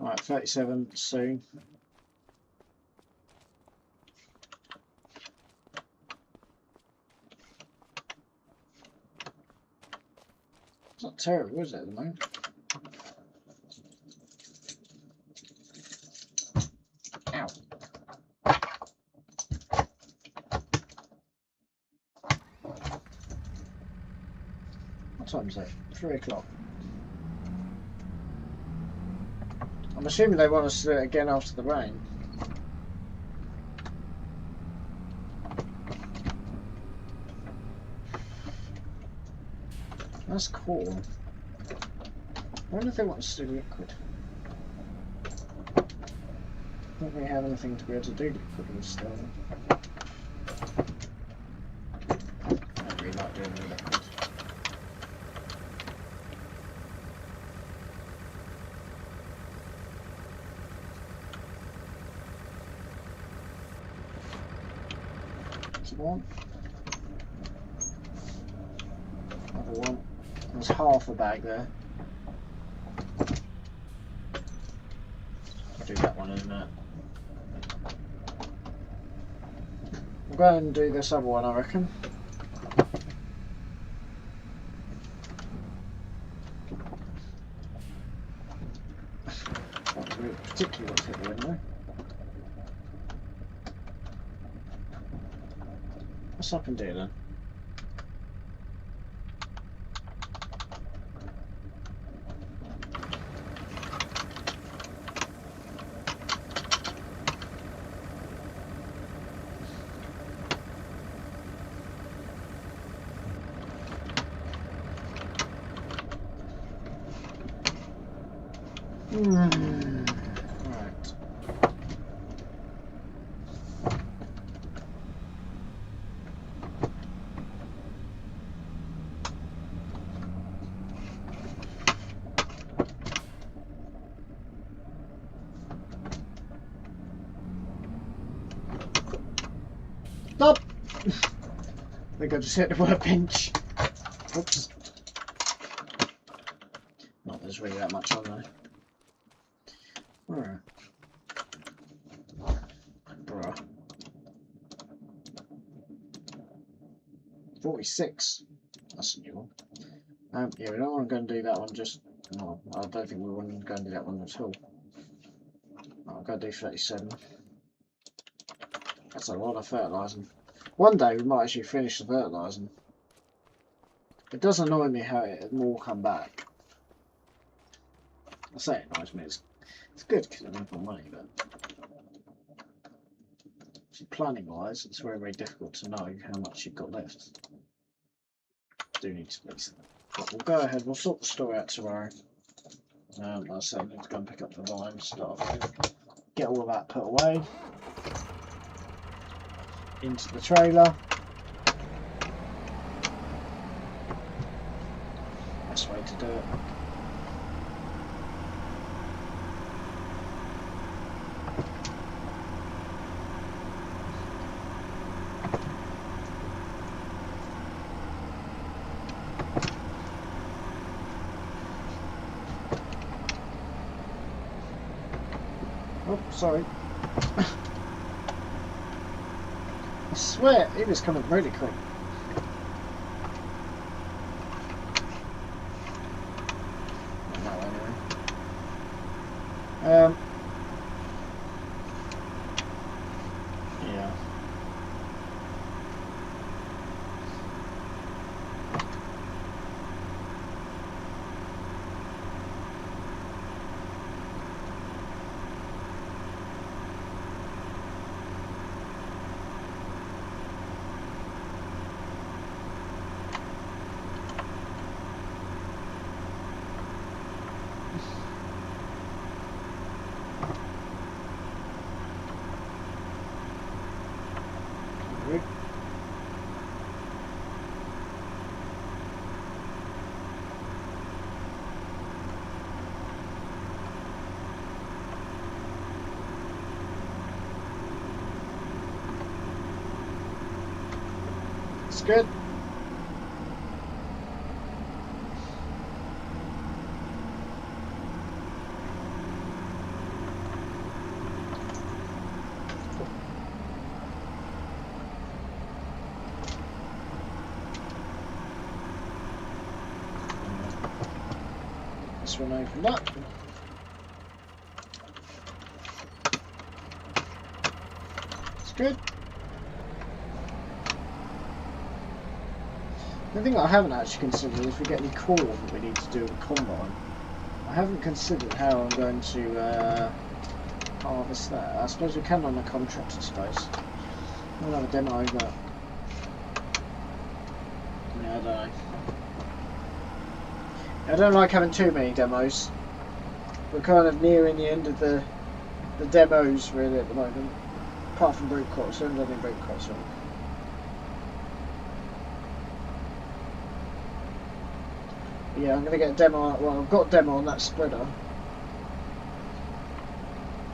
S1: Alright, 37 soon. It's not terrible, is it, at the moment? Ow. What time is it? 3 o'clock. I'm assuming they want us to do it again after the rain. That's cool. I wonder if they want us to do liquid. Don't really have anything to be able to do liquid with still. I don't really like doing the liquid. one. Another one. There's half a bag there. I'll do that one in a minute. We'll go and do this other one, I reckon. Particularly what's hit the window. What's up and do then? Right. Stop! I think I just hit the workbench. Oops. Not there's really that much on there. Alright. Bruh. 46. That's a new one. Yeah, we don't want to go and do that one just... No, I don't think we want to go and do that one at all. I'll go do 37. That's a lot of fertilising. One day we might actually finish the fertilising. It does annoy me how it will come back. I say it annoys me, it's good because I make more money, but planning wise it's very, very difficult to know how much you've got left. Do need to fix that. But we'll go ahead, we'll sort the store out tomorrow. Like I say, I need to go and pick up the vine stuff. Get all of that put away. Into the trailer. Best way to do it. Oh, sorry. I swear, it was coming really quick. No, anyway. Yeah. It's good. This one opened up. It's good. The thing I haven't actually considered is if we get any corn that we need to do with the combine. I haven't considered how I'm going to harvest that. I suppose we can on a contract, I suppose. We'll have a demo, but yeah, I don't know. I don't like having too many demos. We're kind of nearing the end of the demos really at the moment. Apart from brute crops, we haven't done any brute crops really. Yeah, I'm going to get a demo. Well, I've got a demo on that spreader.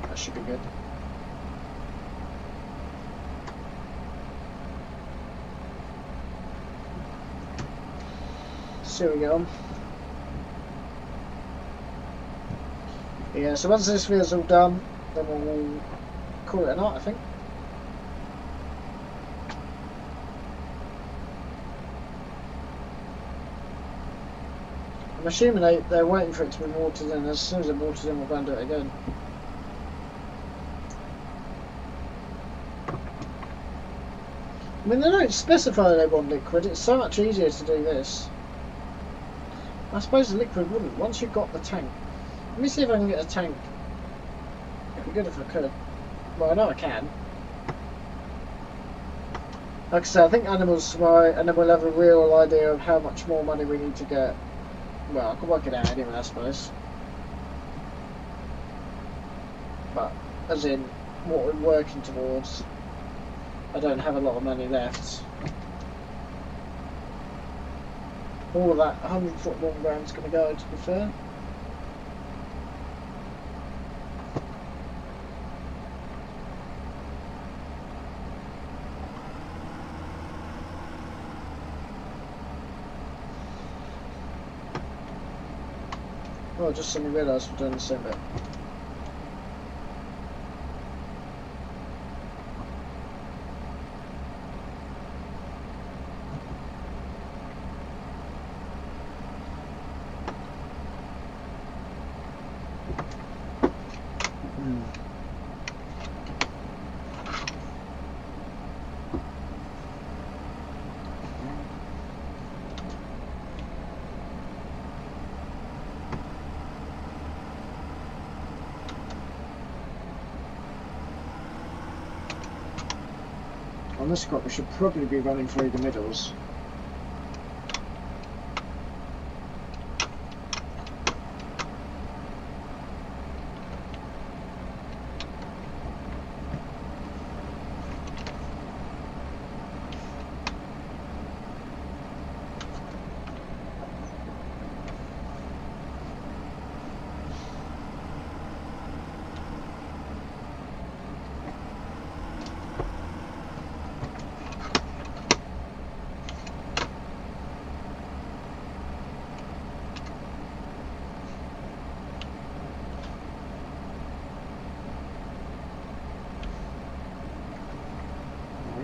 S1: That should be good. see how we get on. Yeah, so once this video's all done, then we'll call it a night, I think. I'm assuming they're waiting for it to be watered in. As soon as it's watered in, we'll go and do it again. I mean, they don't specify they want liquid. It's so much easier to do this. I suppose the liquid wouldn't. Once you've got the tank. Let me see if I can get a tank. It'd be good if I could. Well, I know I can. Like I said, I think animals supply, and then we'll have a real idea of how much more money we need to get. Well, I can work it out anyway, I suppose. But, as in, what we're working towards, I don't have a lot of money left. All of that 100-foot long ground's going to go, to be fair. Oh, just suddenly realised we're doing the same bit. On this crop we should probably be running through the middles.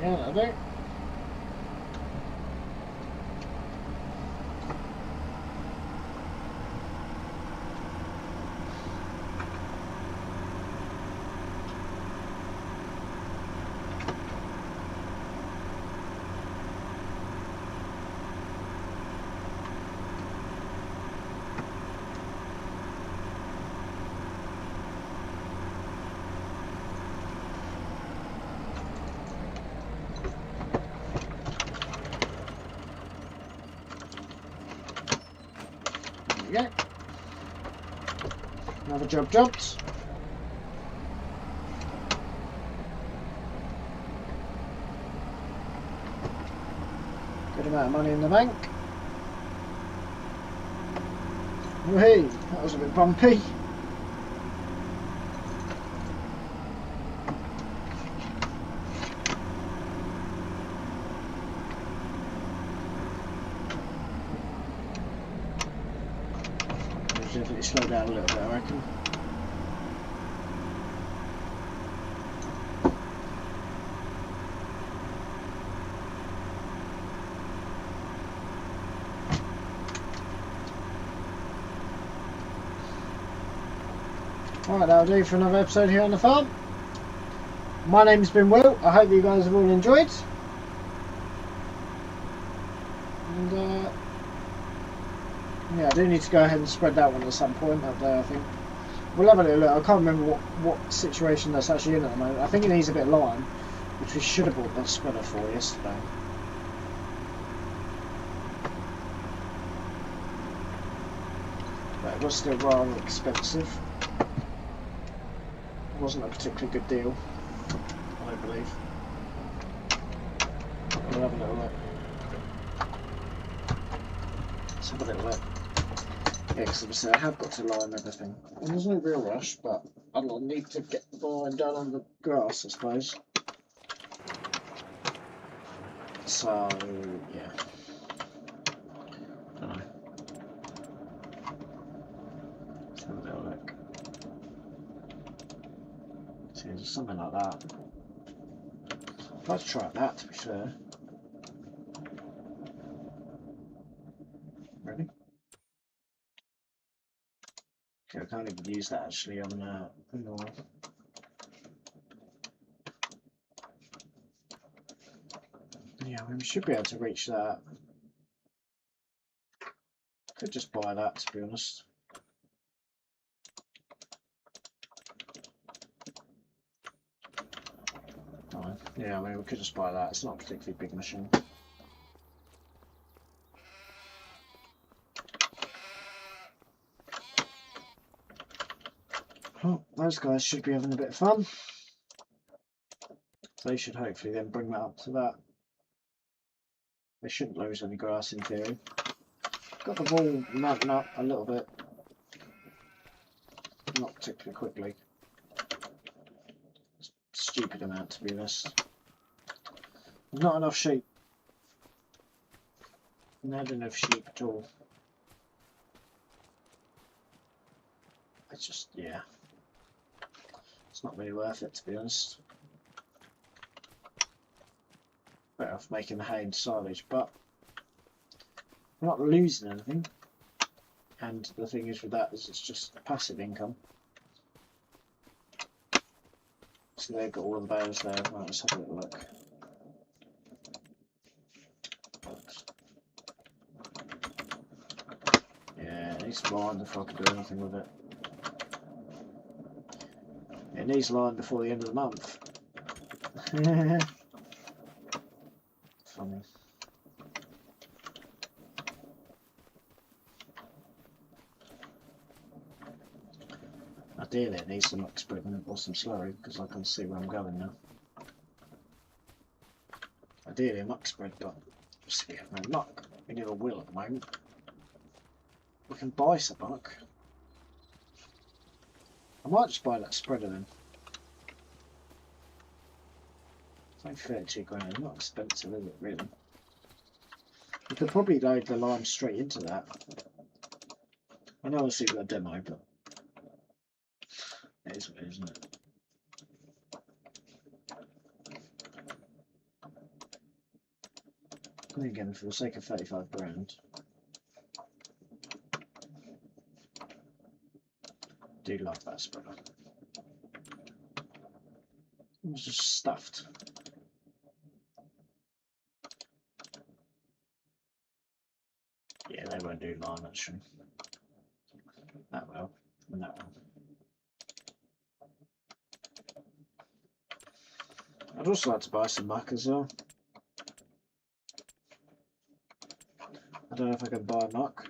S1: Yeah, I think. Yeah. Another job jumped. Good amount of money in the bank. Oh, hey, that was a bit bumpy. Definitely slow down a little bit, I reckon. Alright, that'll do for another episode here on the farm. My name's been Will. I hope you guys have all enjoyed. And yeah, I do need to go ahead and spread that one at some point up there, I think. We'll have a little look. I can't remember what situation that's actually in at the moment. I think it needs a bit of lime, which we should have bought the spreader for yesterday. But it was still rather expensive. It wasn't a particularly good deal, I don't believe. We'll have a little look. Let's have a little look. Yeah, because I have got to lime everything. And there's no real rush, but I'll need to get the lime done on the grass, I suppose. So, yeah. I don't know. something like that. Let's try that, to be fair. Ready? Okay, I can't even use that actually on normal. Yeah, we should be able to reach that. Could just buy that, to be honest. Oh, yeah, I mean, we could just buy that. It's not a particularly big machine. Well, those guys should be having a bit of fun. So they should hopefully then bring that up to that. They shouldn't lose any grass in theory. Got the wall mounting up a little bit. Not particularly quickly. Stupid amount, to be honest. Not enough sheep. Not enough sheep at all. It's just, yeah. It's not really worth it, to be honest. Better off making the hay and silage, but we're not losing anything. And the thing is with that is it's just passive income. So they've got all the bales there. Right, let's have a little look. Yeah, it needs lined before I can do anything with it. It needs lined before the end of the month. Funny. Ideally it needs some muck spreading or some slurry because I can see where I'm going now. Ideally a muck spread, but we have no muck. We never will at the moment. We can buy some muck. I might just buy that spreader then. It's only 32 grand, not expensive is it really? You could probably load the lime straight into that. I know I'll see the demo, but it is what it is, isn't it? And again, for the sake of 35 grand, I do love that spreader. It was just stuffed. Yeah, they won't do lime actually. That will, and that will. I'd also like to buy some muck as well. I don't know if I can buy muck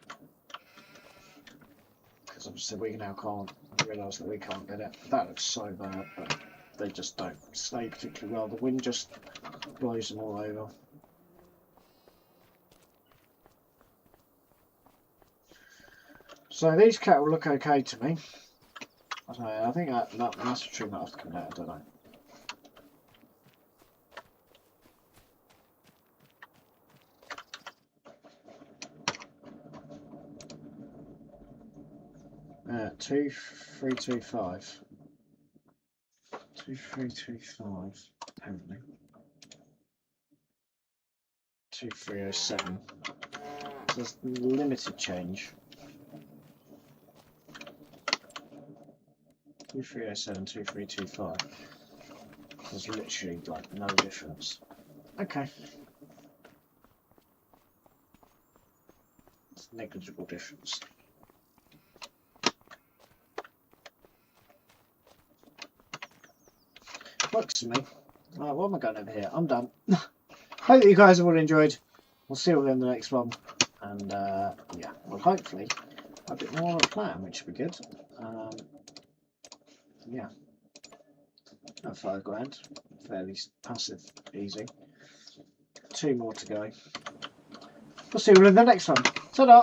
S1: because obviously we now can't realise that we can't get it. That looks so bad, but they just don't stay particularly well. The wind just blows them all over. So these cattle look okay to me. I don't know, I think that massive tree might have to come out, I don't know. Yeah, 2325. 2325, apparently. 2307. So there's limited change. 2307, 2325. There's literally like no difference. Okay. It's a negligible difference. Works for me. Right, what am I going over here? I'm done. Hope that you guys have all enjoyed. We'll see you all in the next one. And yeah, well, hopefully a bit more of a plan, which would be good. Yeah, at 5 grand, fairly passive, easy. 2 more to go. We'll see you all in the next one. Ta-da!